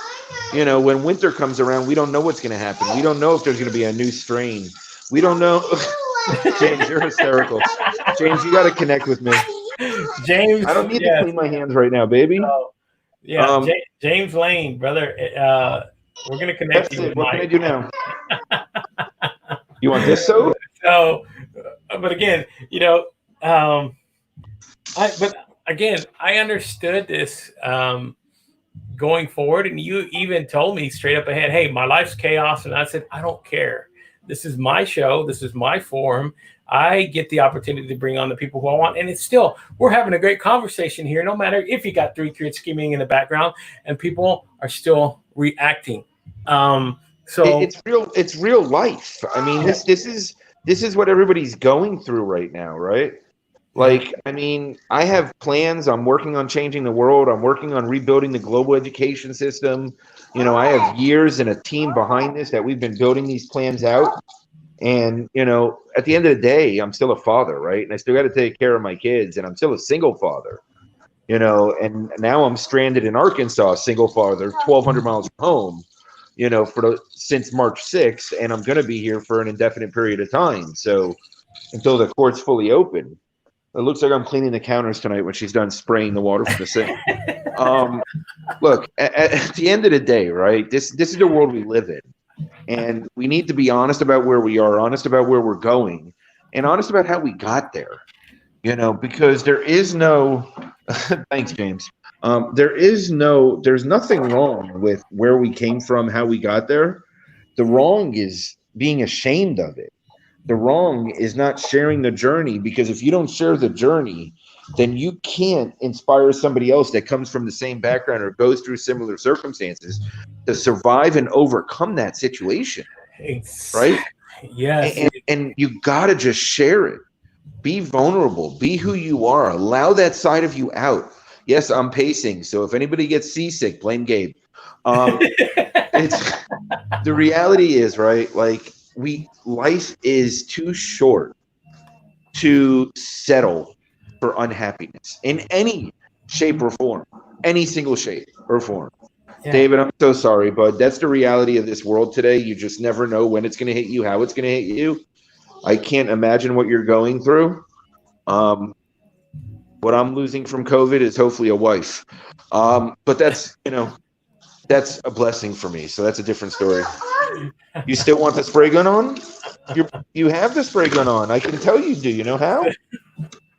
Speaker 2: you know, when winter comes around, we don't know what's going to happen. We don't know if there's going to be a new strain. We don't know. James, you're hysterical. James, you got to connect with me.
Speaker 1: James,
Speaker 2: I don't need to clean my hands right now, baby.
Speaker 1: James Lane, brother. We're going to connect you.
Speaker 2: What can I do now? You want this soap?
Speaker 1: So, but again, you know, I understood this going forward, and you even told me straight up ahead, hey, my life's chaos. And I said, I don't care. This is my show. This is my forum. I get the opportunity to bring on the people who I want. And it's still, we're having a great conversation here, no matter if you got 3 kids screaming in the background and people are still reacting. So
Speaker 2: it's real life. I mean, this is what everybody's going through right now, right? Like, I mean, I have plans. I'm working on changing the world. I'm working on rebuilding the global education system. You know, I have years and a team behind this that we've been building these plans out. And, you know, at the end of the day, I'm still a father, right? And I still got to take care of my kids, and I'm still a single father, you know, and now I'm stranded in Arkansas, single father, 1,200 miles from home, you know, since March 6th, and I'm going to be here for an indefinite period of time. So until the court's fully open. It looks like I'm cleaning the counters tonight when she's done spraying the water from the sink. Look, at the end of the day, right? This is the world we live in, and we need to be honest about where we are, honest about where we're going, and honest about how we got there. You know, because there is no. Thanks, James. There's nothing wrong with where we came from, how we got there. The wrong is being ashamed of it. The wrong is not sharing the journey, because if you don't share the journey, then you can't inspire somebody else that comes from the same background or goes through similar circumstances to survive and overcome that situation. Right?
Speaker 1: Yes.
Speaker 2: And you got to just share it. Be vulnerable. Be who you are. Allow that side of you out. Yes, I'm pacing. So if anybody gets seasick, blame Gabe. It's the reality is, right? Like, life is too short to settle for unhappiness in any shape or form, any single shape or form. Yeah. David, I'm so sorry, but that's the reality of this world today. You just never know when it's going to hit you, how it's going to hit you. I can't imagine what you're going through. What I'm losing from COVID is hopefully a wife. But that's, you know, that's a blessing for me. So that's a different story. You still want the spray gun on? You have the spray gun on. I can tell you do. You know how?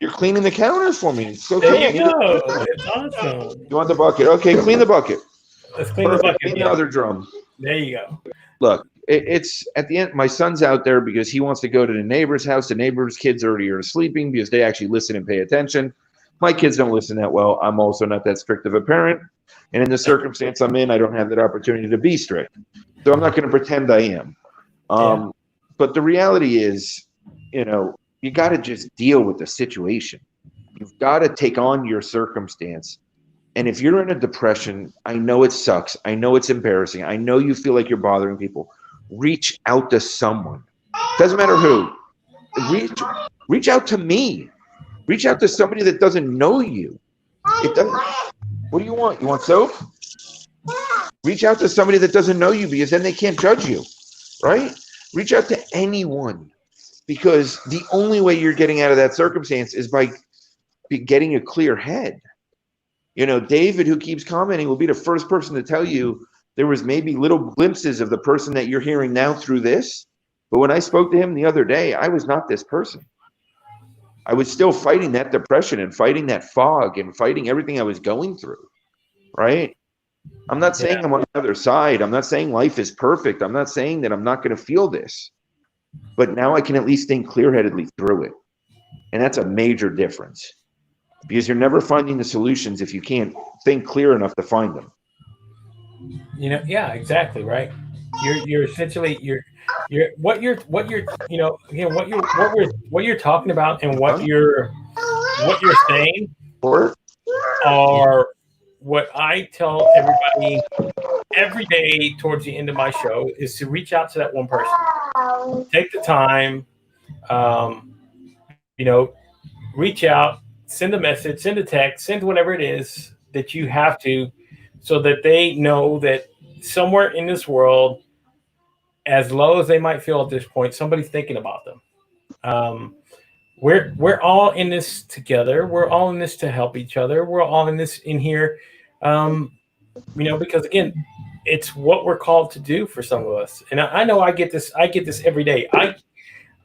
Speaker 2: You're cleaning the counters for me. It's okay.
Speaker 1: There you go. It's awesome.
Speaker 2: You want the bucket? Okay, clean the bucket.
Speaker 1: Let's clean the bucket.
Speaker 2: Clean the other drum.
Speaker 1: There you go.
Speaker 2: Look, it's at the end. My son's out there because he wants to go to the neighbor's house. The neighbor's kids already are sleeping because they actually listen and pay attention. My kids don't listen that well. I'm also not that strict of a parent. And in the circumstance I'm in, I don't have that opportunity to be strict. So I'm not going to pretend I am. But the reality is, you know, you got to just deal with the situation. You've got to take on your circumstance. And if you're in a depression, I know it sucks. I know it's embarrassing. I know you feel like you're bothering people. Reach out to someone. Doesn't matter who. Reach out to me. Reach out to somebody that doesn't know you. It doesn't. What do you want? You want soap? Reach out to somebody that doesn't know you, because then they can't judge you, right? Reach out to anyone, because the only way you're getting out of that circumstance is by getting a clear head. You know, David, who keeps commenting, will be the first person to tell you there was maybe little glimpses of the person that you're hearing now through this. But when I spoke to him the other day, I was not this person. I was still fighting that depression and fighting that fog and fighting everything I was going through, right? I'm not saying I'm on the other side. I'm not saying life is perfect. I'm not saying that I'm not going to feel this. But now I can at least think clear-headedly through it. And that's a major difference, because you're never finding the solutions if you can't think clear enough to find them.
Speaker 1: You know, yeah, exactly, right. You're essentially what you're you know, again, what you're talking about and what you're saying are what I tell everybody every day towards the end of my show, is to reach out to that one person. Take the time, you know, reach out, send a message, send a text, send whatever it is that you have to, so that they know that somewhere in this world, as low as they might feel at this point, somebody's thinking about them. We're all in this together. We're all in this to help each other. We're all in this in here, you know, because again, it's what we're called to do for some of us. And I know I get this every day.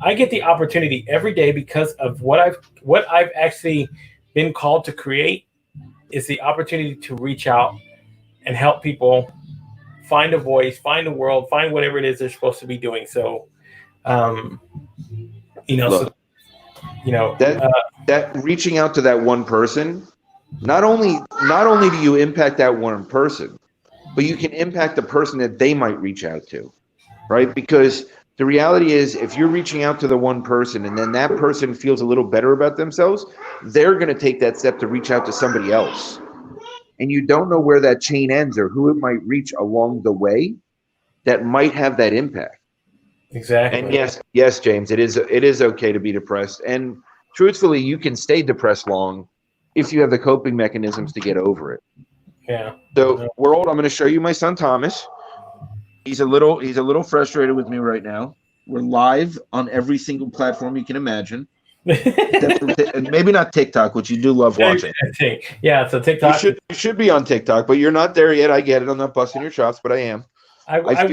Speaker 1: I get the opportunity every day because of what I've actually been called to create, is the opportunity to reach out and help people find a voice, find a world, find whatever it is they're supposed to be doing. So, you know,
Speaker 2: look, that reaching out to that one person, not only do you impact that one person, but you can impact the person that they might reach out to, right? Because The reality is, if you're reaching out to the one person and then that person feels a little better about themselves, they're going to take that step to reach out to somebody else. And you don't know where that chain ends or who it might reach along the way that might have that impact.
Speaker 1: Exactly.
Speaker 2: And yes, James, it is okay to be depressed. And truthfully, you can stay depressed long if you have the coping mechanisms to get over it.
Speaker 1: Yeah.
Speaker 2: So, world, I'm going to show you my son Thomas. He's a little frustrated with me right now. We're live on every single platform you can imagine. Maybe not TikTok, which you do love watching.
Speaker 1: Yeah, so TikTok.
Speaker 2: You should be on TikTok, but you're not there yet. I get it. I'm not busting your chops, but I am. I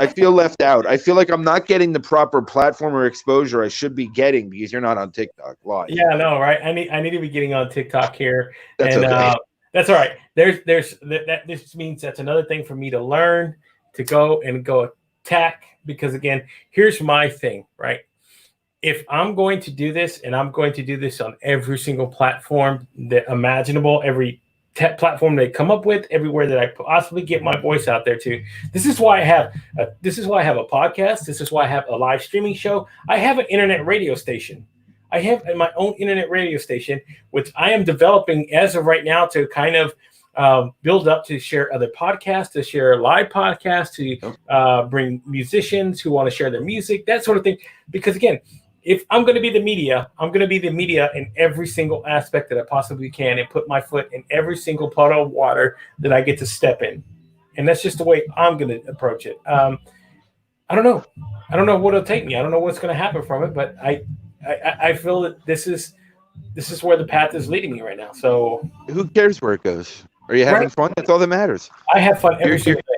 Speaker 2: feel left out. I feel like I'm not getting the proper platform or exposure I should be getting because you're not on TikTok live.
Speaker 1: Yeah, no, right. I need to be getting on TikTok here.
Speaker 2: That's okay.
Speaker 1: That's all right. This means that's another thing for me to learn, to go attack, because again, here's my thing, right? If I'm going to do this, and I'm going to do this on every single platform that imaginable, every platform they come up with, everywhere that I possibly get my voice out there to. This is why I have a podcast. This is why I have a live streaming show. I have an internet radio station. I have my own internet radio station, which I am developing as of right now to kind of build up to share other podcasts, to share live podcasts, to bring musicians who want to share their music, that sort of thing. Because again, if I'm going to be the media, I'm going to be the media in every single aspect that I possibly can and put my foot in every single puddle of water that I get to step in. And that's just the way I'm going to approach it. I don't know. I don't know what it'll take me. I don't know what's going to happen from it, but I feel that this is where the path is leading me right now. So
Speaker 2: who cares where it goes? Are you having fun? That's all that matters.
Speaker 1: I have fun every single day.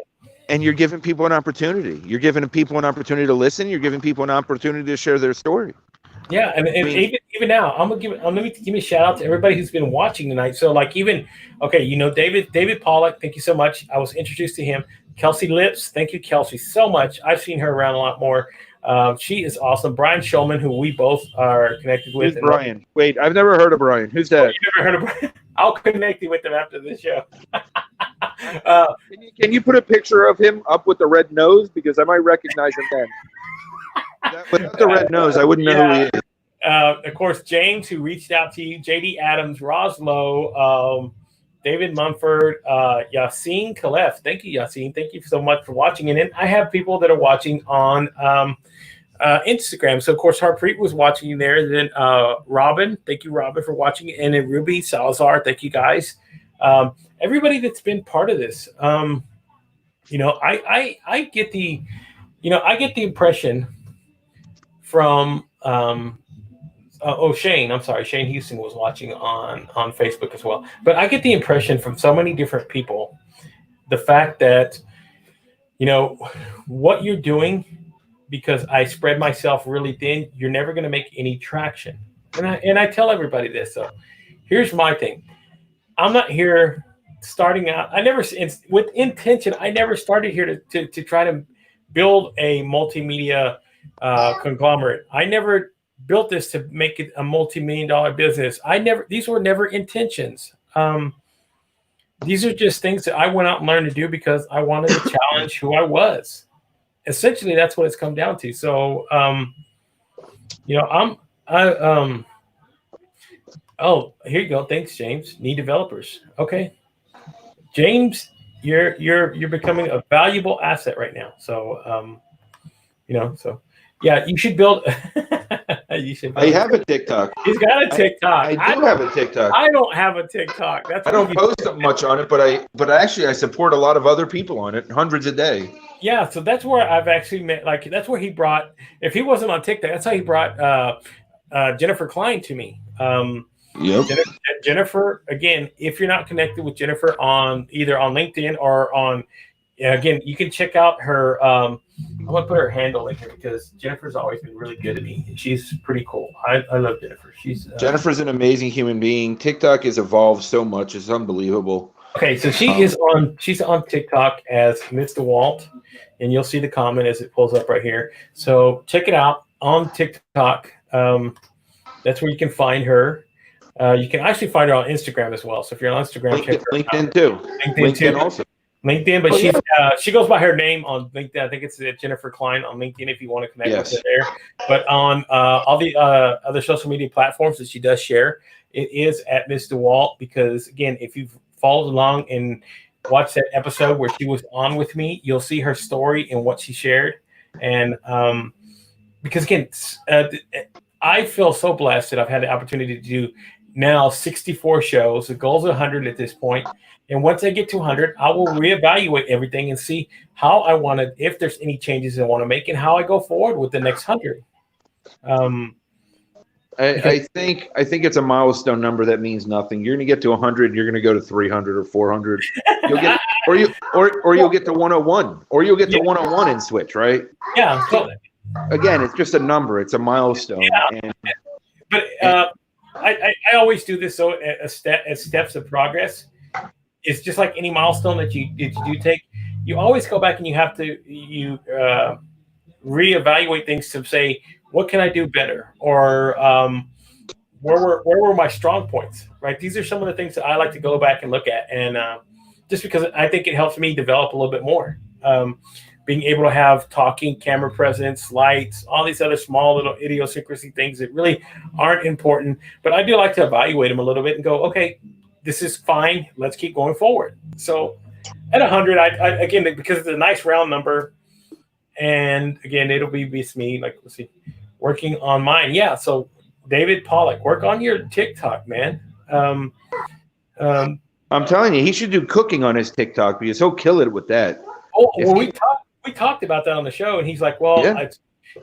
Speaker 2: And you're giving people an opportunity. You're giving people an opportunity to listen. You're giving people an opportunity to share their story.
Speaker 1: Yeah, and even now, I'm gonna give me a shout out to everybody who's been watching tonight. So like David Pollock, thank you so much. I was introduced to him. Kelsey Lips, thank you, Kelsey, so much. I've seen her around a lot more. She is awesome. Brian Shulman, who we both are connected with.
Speaker 2: Who's Brian? Wait, I've never heard of Brian. Who's that?
Speaker 1: You never heard of Brian? I'll connect you with him after this show.
Speaker 2: Can you put a picture of him up with the red nose? Because I might recognize him then. Without the red nose, I wouldn't know who he is.
Speaker 1: Of course, James, who reached out to you, JD Adams, Roslow, David Mumford, Yassine Khalef. Thank you, Yassine. Thank you so much for watching. And then I have people that are watching on Instagram. So, of course, Harpreet was watching you there. Then Robin, thank you, Robin, for watching. And then Ruby Salazar, thank you, guys. Everybody that's been part of this. I get the impression from Shane. I'm sorry, Shane Houston was watching on Facebook as well. But I get the impression from so many different people, the fact that what you're doing, because I spread myself really thin, you're never going to make any traction. And I tell everybody this. So here's my thing. I'm not here starting out. With intention, I never started here to try to build a multimedia conglomerate. I never built this to make it a multi-million-dollar business. These were never intentions. These are just things that I went out and learned to do because I wanted to challenge who I was. Essentially, that's what it's come down to. So, oh, here you go. Thanks, James. Need developers. Okay, James, you're becoming a valuable asset right now. So, yeah, you should build.
Speaker 2: I have a TikTok.
Speaker 1: He's got a TikTok.
Speaker 2: I do have a TikTok.
Speaker 1: I don't have a TikTok.
Speaker 2: I don't post much on it, but actually I support a lot of other people on it, hundreds a day.
Speaker 1: Yeah, so that's where I've actually met. Like that's where he brought. If he wasn't on TikTok, that's how he brought Jennifer Klein to me.
Speaker 2: Yep.
Speaker 1: Jennifer, again, if you're not connected with Jennifer either on LinkedIn or on, again, you can check out her. I'm gonna put her handle in here because Jennifer's always been really good to me. She's pretty cool. I love Jennifer.
Speaker 2: Jennifer's an amazing human being. TikTok has evolved so much; it's unbelievable.
Speaker 1: Okay, so she's on TikTok as Miss DeWalt, and you'll see the comment as it pulls up right here. So check it out on TikTok. That's where you can find her. You can actually find her on Instagram as well. So if you're on Instagram, check her
Speaker 2: LinkedIn
Speaker 1: out.
Speaker 2: too.
Speaker 1: LinkedIn too.
Speaker 2: Also.
Speaker 1: LinkedIn, but she goes by her name on LinkedIn. I think it's Jennifer Klein on LinkedIn if you want to connect with her there. But on all the other social media platforms that she does share, it is at Ms. DeWalt, because again, if you've followed along and watched that episode where she was on with me, you'll see her story and what she shared. And because again, I feel so blessed that I've had the opportunity to do now 64 shows. The goal's 100 at this point. And once I get to 100, I will reevaluate everything and see how I want to, if there's any changes I want to make, and how I go forward with the next 100.
Speaker 2: I think it's a milestone number that means nothing. You're going to get to 100. You're going to go to 300 or 400. You'll get, or you'll get to 101, or you'll get to 101 and switch, right?
Speaker 1: Yeah. So,
Speaker 2: again, it's just a number. It's a milestone.
Speaker 1: Yeah. But I always do this so as steps of progress. It's just like any milestone that you do take. You always go back and you have to reevaluate things to say, what can I do better, or where were my strong points? Right. These are some of the things that I like to go back and look at, and just because I think it helps me develop a little bit more. Being able to have talking, camera presence, lights, all these other small little idiosyncrasy things that really aren't important, but I do like to evaluate them a little bit and go, okay, this is fine. Let's keep going forward. So at 100, I again, because it's a nice round number, and again, it'll be me. Like, let's see, working on mine. Yeah. So David Pollock, work on your TikTok, man. I'm
Speaker 2: telling you, he should do cooking on his TikTok because he'll kill it with that.
Speaker 1: Oh, well, we talked about that on the show, and he's like, well, yeah.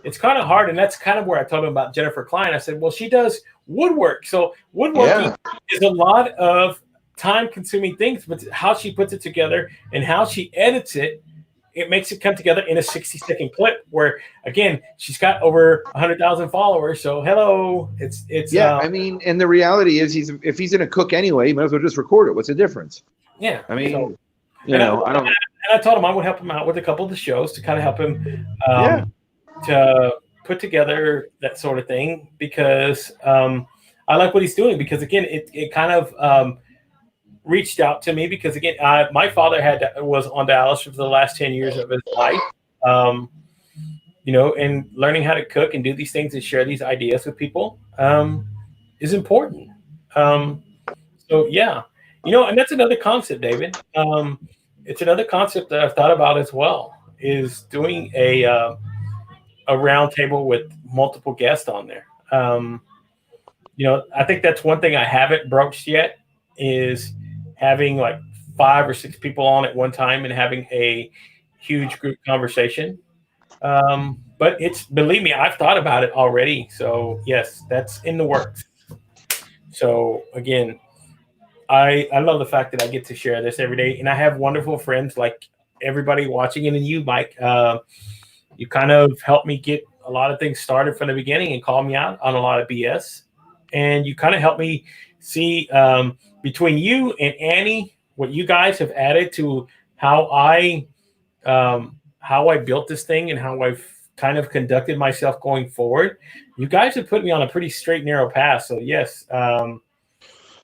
Speaker 1: It's kind of hard, and that's kind of where I told him about Jennifer Klein. I said, well, she does woodwork. So woodworking is a lot of time-consuming things, but how she puts it together and how she edits it, it makes it come together in a 60-second clip where, again, she's got over 100,000 followers. So, hello. It's
Speaker 2: I mean, and the reality is if he's going to cook anyway, he might as well just record it. What's the difference?
Speaker 1: Yeah.
Speaker 2: I mean,
Speaker 1: so,
Speaker 2: I don't.
Speaker 1: And I told him I would help him out with a couple of the shows to kind of help him to put together that sort of thing, because I like what he's doing, because again, it kind of reached out to me because again, my father was on dialysis for the last 10 years of his life, and learning how to cook and do these things and share these ideas with people is important. So yeah, and that's another concept, David. It's another concept that I've thought about as well, is doing a round table with multiple guests on there. I think that's one thing I haven't broached yet, is having like 5 or 6 people on at one time and having a huge group conversation. But believe me, I've thought about it already. So yes, that's in the works. So again, I love the fact that I get to share this every day, and I have wonderful friends like everybody watching it, and you, Mike. You kind of helped me get a lot of things started from the beginning and call me out on a lot of BS, and you kind of helped me see between you and Annie what you guys have added to how I built this thing and how I've kind of conducted myself going forward. You guys have put me on a pretty straight, narrow path. So yes.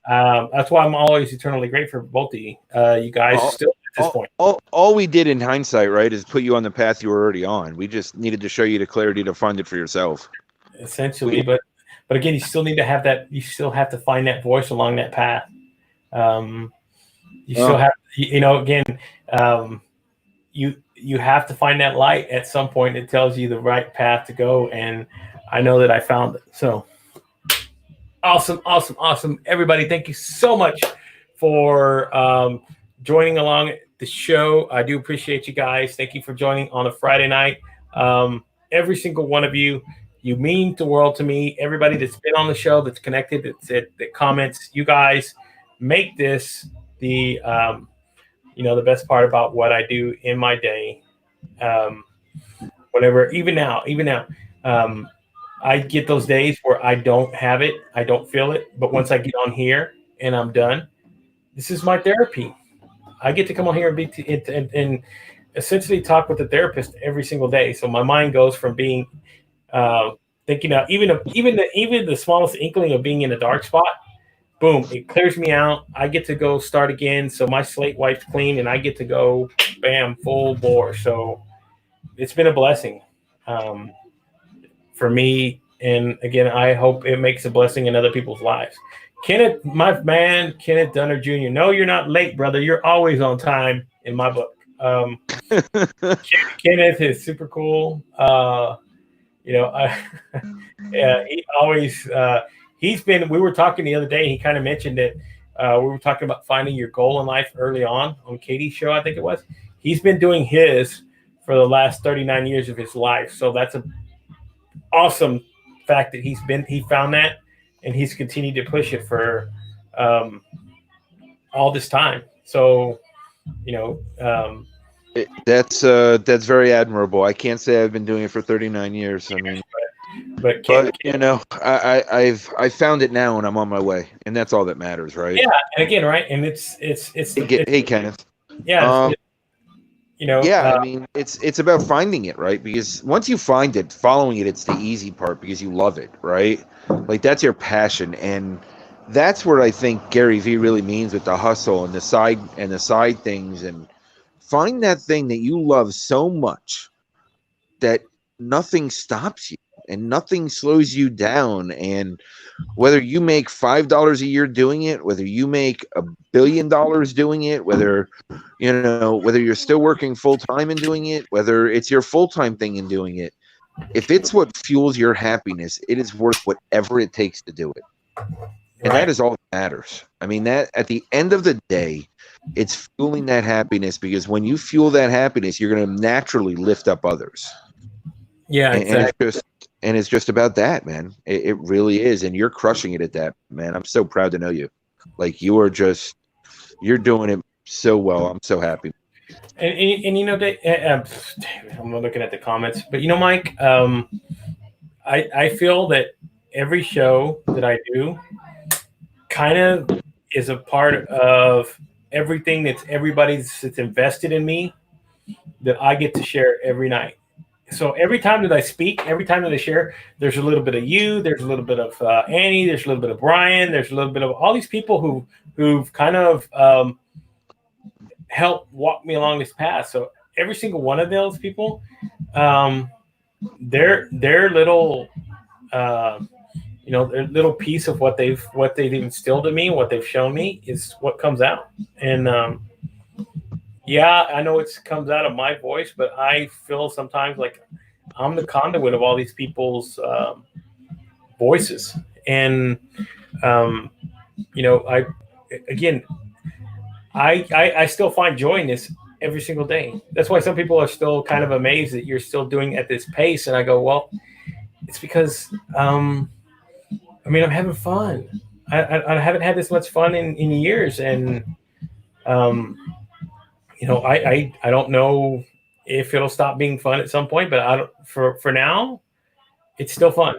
Speaker 1: That's why I'm always eternally grateful for both of you. You guys still at this point.
Speaker 2: All we did in hindsight, right, is put you on the path you were already on. We just needed to show you the clarity to find it for yourself.
Speaker 1: Essentially, but again, you still need to have that. You still have to find that voice along that path. You still have, again, you have to find that light at some point that tells you the right path to go. And I know that I found it. So. Awesome. Everybody, thank you so much for joining along the show. I do appreciate you guys. Thank you for joining on a Friday night. Every single one of you, you mean the world to me. Everybody that's been on the show, that's connected, that comments, you guys make this the best part about what I do in my day. Even now. I get those days where I don't have it, I don't feel it, but once I get on here and I'm done, this is my therapy. I get to come on here and essentially talk with the therapist every single day. So my mind goes from being thinking out even the smallest inkling of being in a dark spot boom, it clears me out. I get to go start again. So my slate wipes clean and I get to go, bam, full bore. So it's been a blessing um, for me. And again, I hope it makes a blessing in other people's lives. Kenneth, my man, Kenneth Dunner Jr. No, you're not late, brother. You're always on time in my book. Kenneth is super cool. He always he's been. We were talking the other day. He kind of mentioned that we were talking about finding your goal in life early on Katie's show. I think it was. He's been doing his for the last 39 years of his life. So that's an awesome fact that he found that and he's continued to push it for all this time. So
Speaker 2: that's very admirable. I can't say I've been doing it for 39 years. I mean, but I found it now and I'm on my way, and that's all that matters, right?
Speaker 1: Yeah, and again, right, and it's
Speaker 2: hey Kenneth.
Speaker 1: Yeah.
Speaker 2: I mean, it's about finding it, right? Because once you find it, following it, it's the easy part because you love it, right? Like that's your passion, and that's where I think Gary Vee really means with the hustle and the side things, and find that thing that you love so much that nothing stops you and nothing slows you down. And whether you make $5 a year doing it, whether you make $1 billion doing it, whether you're still working full time and doing it, whether it's your full time thing and doing it, if it's what fuels your happiness, it is worth whatever it takes to do it. And that is all that matters. I mean, that at the end of the day, it's fueling that happiness, because when you fuel that happiness, you're going to naturally lift up others.
Speaker 1: Yeah, exactly.
Speaker 2: And it's just about that, man. It really is. And you're crushing it at that, man. I'm so proud to know you. Like you're doing it so well. I'm so happy.
Speaker 1: And Dave, I'm looking at the comments, but Mike, I feel that every show that I do kind of is a part of everything that's invested in me that I get to share every night. So every time that I speak, every time that I share, there's a little bit of you, there's a little bit of Annie, there's a little bit of Brian, there's a little bit of all these people who've kind of helped walk me along this path. So every single one of those people, their little their little piece of what they've instilled in me, what they've shown me, is what comes out. And I know it comes out of my voice, but I feel sometimes like I'm the conduit of all these people's voices. And I still find joy in this every single day. That's why some people are still kind of amazed that you're still doing it at this pace. And I go, well, it's because I'm having fun. I haven't had this much fun in years, and I don't know if it'll stop being fun at some point, but I don't. For now, it's still fun.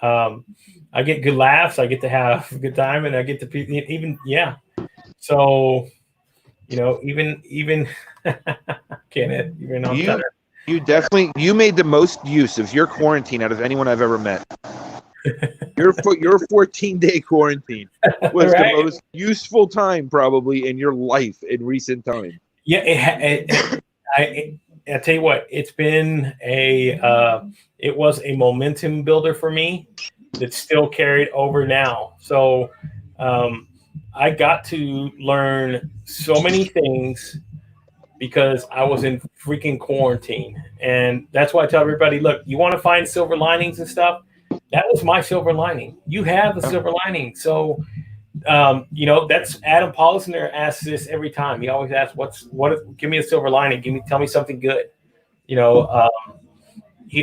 Speaker 1: I get good laughs. I get to have a good time, and I get to even. So, even Kenneth, even on
Speaker 2: you made the most use of your quarantine out of anyone I've ever met. Your 14-day quarantine was the most useful time probably in your life in recent time.
Speaker 1: Yeah, I tell you what, it's been it was a momentum builder for me that's still carried over now. So I got to learn so many things because I was in freaking quarantine. And that's why I tell everybody, look, you want to find silver linings and stuff? That was my silver lining. You have a silver lining. So, that's Adam Polisner asks this every time. He always asks, give me a silver lining. Tell me something good. He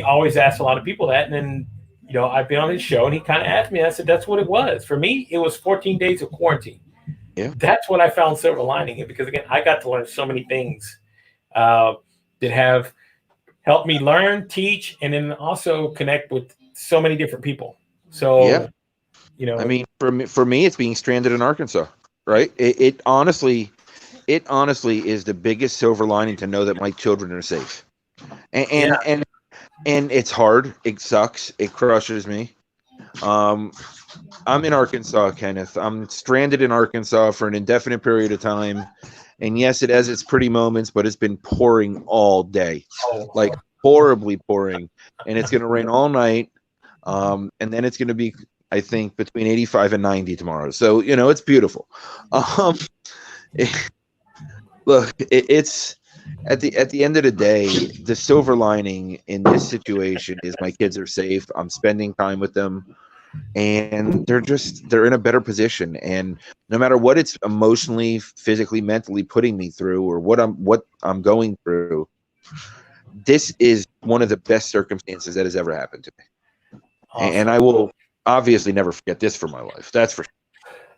Speaker 1: always asks a lot of people that. And then, I've been on his show and he kind of asked me, and I said, that's what it was. For me, it was 14 days of quarantine. Yeah. That's what I found silver lining in, because again, I got to learn so many things that have helped me learn, teach, and then also connect with so many different people. So,
Speaker 2: for me, it's being stranded in Arkansas, right? It honestly is the biggest silver lining to know that my children are safe. And it's hard. It sucks. It crushes me. I'm in Arkansas, Kenneth. I'm stranded in Arkansas for an indefinite period of time. And yes, it has its pretty moments, but it's been pouring all day, like horribly pouring. And it's going to rain all night. And then it's going to be, I think, between 85 and 90 tomorrow. So, it's beautiful. It's at the end of the day, the silver lining in this situation is my kids are safe. I'm spending time with them, and they're in a better position. And no matter what it's emotionally, physically, mentally putting me through, or what I'm going through, this is one of the best circumstances that has ever happened to me. Awesome. And I will obviously never forget this for my life. That's for sure.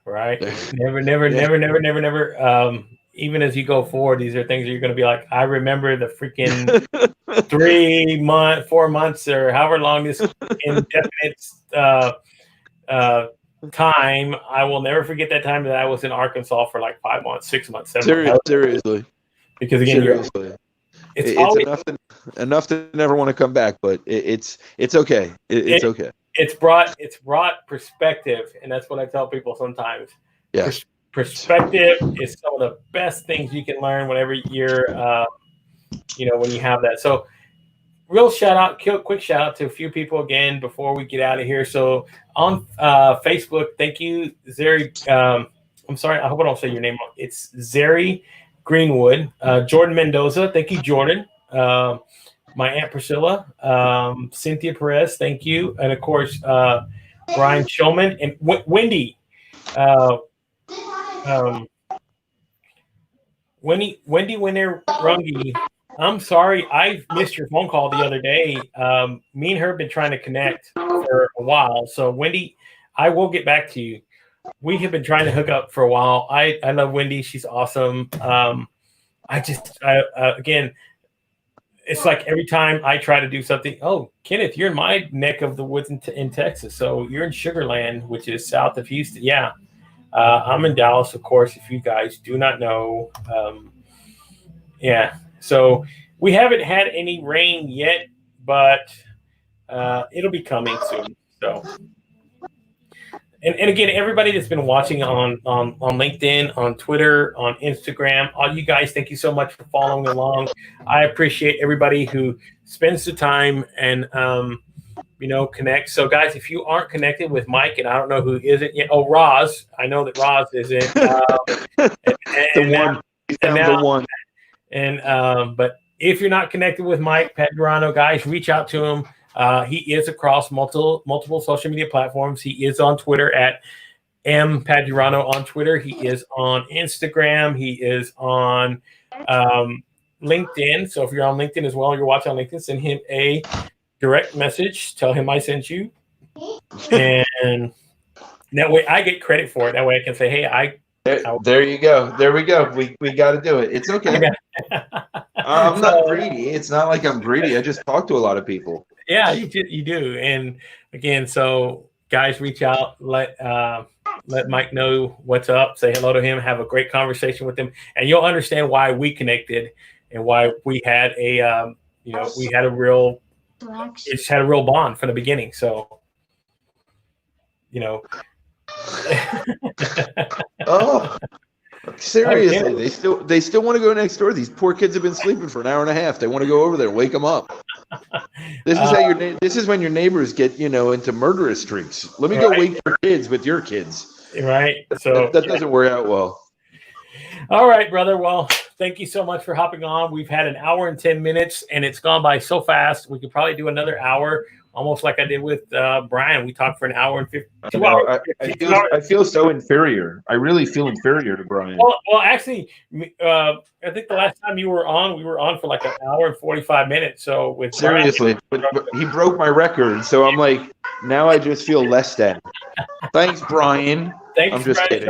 Speaker 1: Right. Never. Even as you go forward, these are things that you're going to be like, I remember the freaking 4 months, or however long this indefinite time. I will never forget that time that I was in Arkansas for like 5 months, 6 months, 7 months.
Speaker 2: Seriously.
Speaker 1: Because again,
Speaker 2: it's always enough to never want to come back, but it's okay. It's okay.
Speaker 1: It's brought perspective, and that's what I tell people sometimes.
Speaker 2: Yeah.
Speaker 1: Perspective is some of the best things you can learn whenever you're, when you have that. So, quick shout out to a few people again before we get out of here. So on Facebook, thank you, Zeri. I'm sorry, I hope I don't say your name wrong. It's Zeri Greenwood. Jordan Mendoza, thank you, Jordan. My Aunt Priscilla, Cynthia Perez, thank you, and of course Brian Shulman and Wendy. Wendy Rungy, I'm sorry, I missed your phone call the other day. Me and her have been trying to connect for a while. So Wendy, I will get back to you. We have been trying to hook up for a while. I love Wendy. She's awesome. Again, it's like every time I try to do something, oh, Kenneth, you're in my neck of the woods in Texas. So you're in Sugar Land, which is south of Houston. Yeah. I'm in Dallas, of course, if you guys do not know. So we haven't had any rain yet, but it'll be coming soon. So, and again, everybody that's been watching on LinkedIn, on Twitter, on Instagram, all you guys, thank you so much for following along. I appreciate everybody who spends the time and connect. So guys, if you aren't connected with Mike, and I don't know who isn't yet. Oh, Roz. I know that Roz isn't. The one. And but if you're not connected with Mike Padurano, guys, reach out to him. He is across multiple social media platforms. He is on Twitter at M Padurano on Twitter. He is on Instagram. He is on LinkedIn. So if you're on LinkedIn as well, you're watching on LinkedIn, send him a direct message. Tell him I sent you. And that way I get credit for it. That way I can say, hey,
Speaker 2: there you go. There we go. We got to do it. It's okay. I'm not greedy. It's not like I'm greedy. I just talk to a lot of people.
Speaker 1: Yeah, you do. And again, so guys, reach out, let Mike know what's up, say hello to him, have a great conversation with him, and you'll understand why we connected and why we had a real bond from the beginning. So,
Speaker 2: Oh, seriously, they still want to go next door. These poor kids have been sleeping for an hour and a half. They want to go over there, wake them up. This is when your neighbors get into murderous streaks. Let me go wake your kids with your kids.
Speaker 1: Right. So
Speaker 2: that doesn't work out well.
Speaker 1: All right, brother. Well, thank you so much for hopping on. We've had an hour and 10 minutes, and it's gone by so fast. We could probably do another hour, almost like I did with Brian. We talked for an hour and 52 hours.
Speaker 2: I feel so inferior. I really feel inferior to Brian.
Speaker 1: Well, actually, I think the last time you were on, we were on for like an hour and 45 minutes. So with
Speaker 2: seriously, but he broke my record. So I'm like, now I just feel less than. Thanks, Brian.
Speaker 1: Thanks,
Speaker 2: I'm just kidding.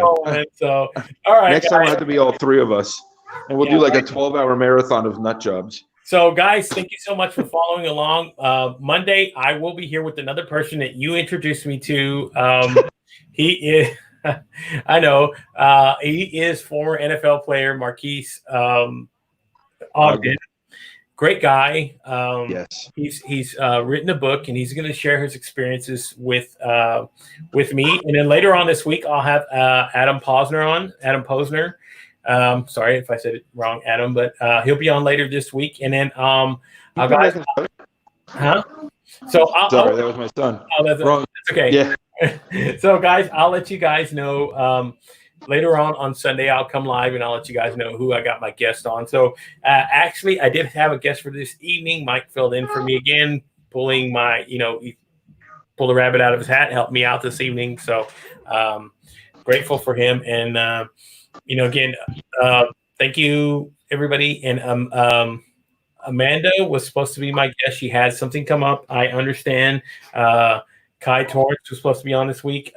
Speaker 1: So, all right.
Speaker 2: Next time we'll have to be all three of us, and we'll do like a 12-hour marathon of nut jobs.
Speaker 1: So, guys, thank you so much for following along. Monday, I will be here with another person that you introduced me to. He is, I know, he is former NFL player Marquise Ogden. great guy.
Speaker 2: Yes.
Speaker 1: He's written a book, and he's going to share his experiences with me. And then later on this week, I'll have Adam Posner on. Adam Posner. Sorry if I said it wrong, Adam, but he'll be on later this week. And then guys, huh? So
Speaker 2: Sorry, that was my son.
Speaker 1: Oh, that's okay.
Speaker 2: Yeah.
Speaker 1: So guys, I'll let you guys know. Later on Sunday, I'll come live and I'll let you guys know who I got my guest on. So actually, I did have a guest for this evening. Mike filled in for me again, pulling my, he pulled a rabbit out of his hat, helped me out this evening. So grateful for him. And, again, thank you, everybody. And Amanda was supposed to be my guest. She had something come up. I understand. Kai Torrance was supposed to be on this week.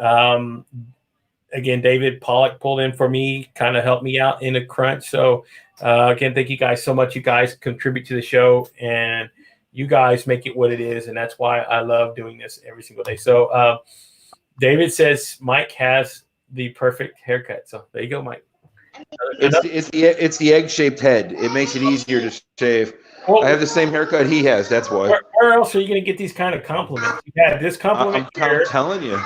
Speaker 1: Again, David Pollock pulled in for me, kind of helped me out in a crunch. So, again, thank you guys so much. You guys contribute to the show, and you guys make it what it is, and that's why I love doing this every single day. So, David says Mike has the perfect haircut. So there you go, Mike.
Speaker 2: It's the egg-shaped head. It makes it easier to shave. Well, I have the same haircut he has. That's why.
Speaker 1: Where else are you going to get these kind of compliments? You had this compliment.
Speaker 2: I'm telling you.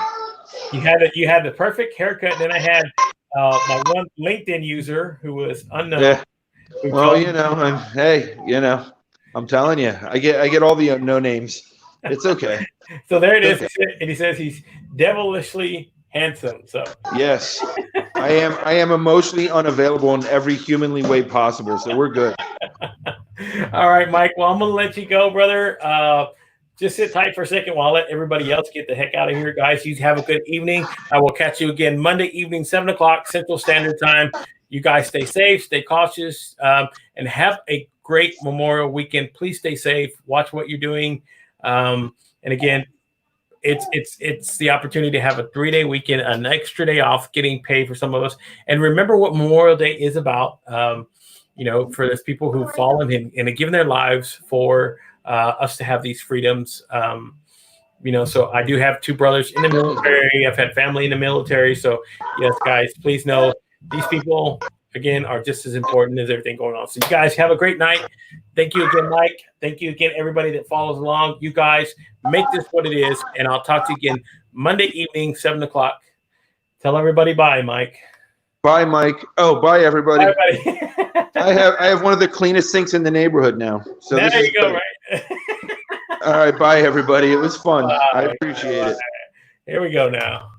Speaker 1: You had the perfect haircut. Then I had my one LinkedIn user who was unknown. Yeah.
Speaker 2: Well, I'm telling you, I get all the no names. It's okay.
Speaker 1: So there it is, and he says he's devilishly handsome. So
Speaker 2: yes, I am emotionally unavailable in every humanly way possible. So we're good.
Speaker 1: All right, Mike. Well, I'm gonna let you go, brother. Just sit tight for a second while I let everybody else get the heck out of here, guys. You have a good evening. I will catch you again Monday evening, 7:00 Central Standard Time. You guys stay safe, stay cautious, and have a great Memorial weekend. Please stay safe. Watch what you're doing. And again, it's the opportunity to have a 3-day weekend, an extra day off, getting paid for some of us. And remember what Memorial Day is about. For those people who've fallen and have given their lives for us to have these freedoms. So I do have 2 brothers in the military. I've had family in the military. So yes, guys, please know these people, again, are just as important as everything going on. So you guys have a great night. Thank you again, Mike. Thank you again, everybody that follows along. You guys make this what it is. And I'll talk to you again Monday evening, 7:00. Tell everybody bye, Mike.
Speaker 2: Bye, Mike. Oh, bye, everybody.
Speaker 1: Bye, everybody.
Speaker 2: I have one of the cleanest sinks in the neighborhood now. So
Speaker 1: there you go, right?
Speaker 2: All right, bye, everybody. It was fun. I appreciate it.
Speaker 1: Here we go now.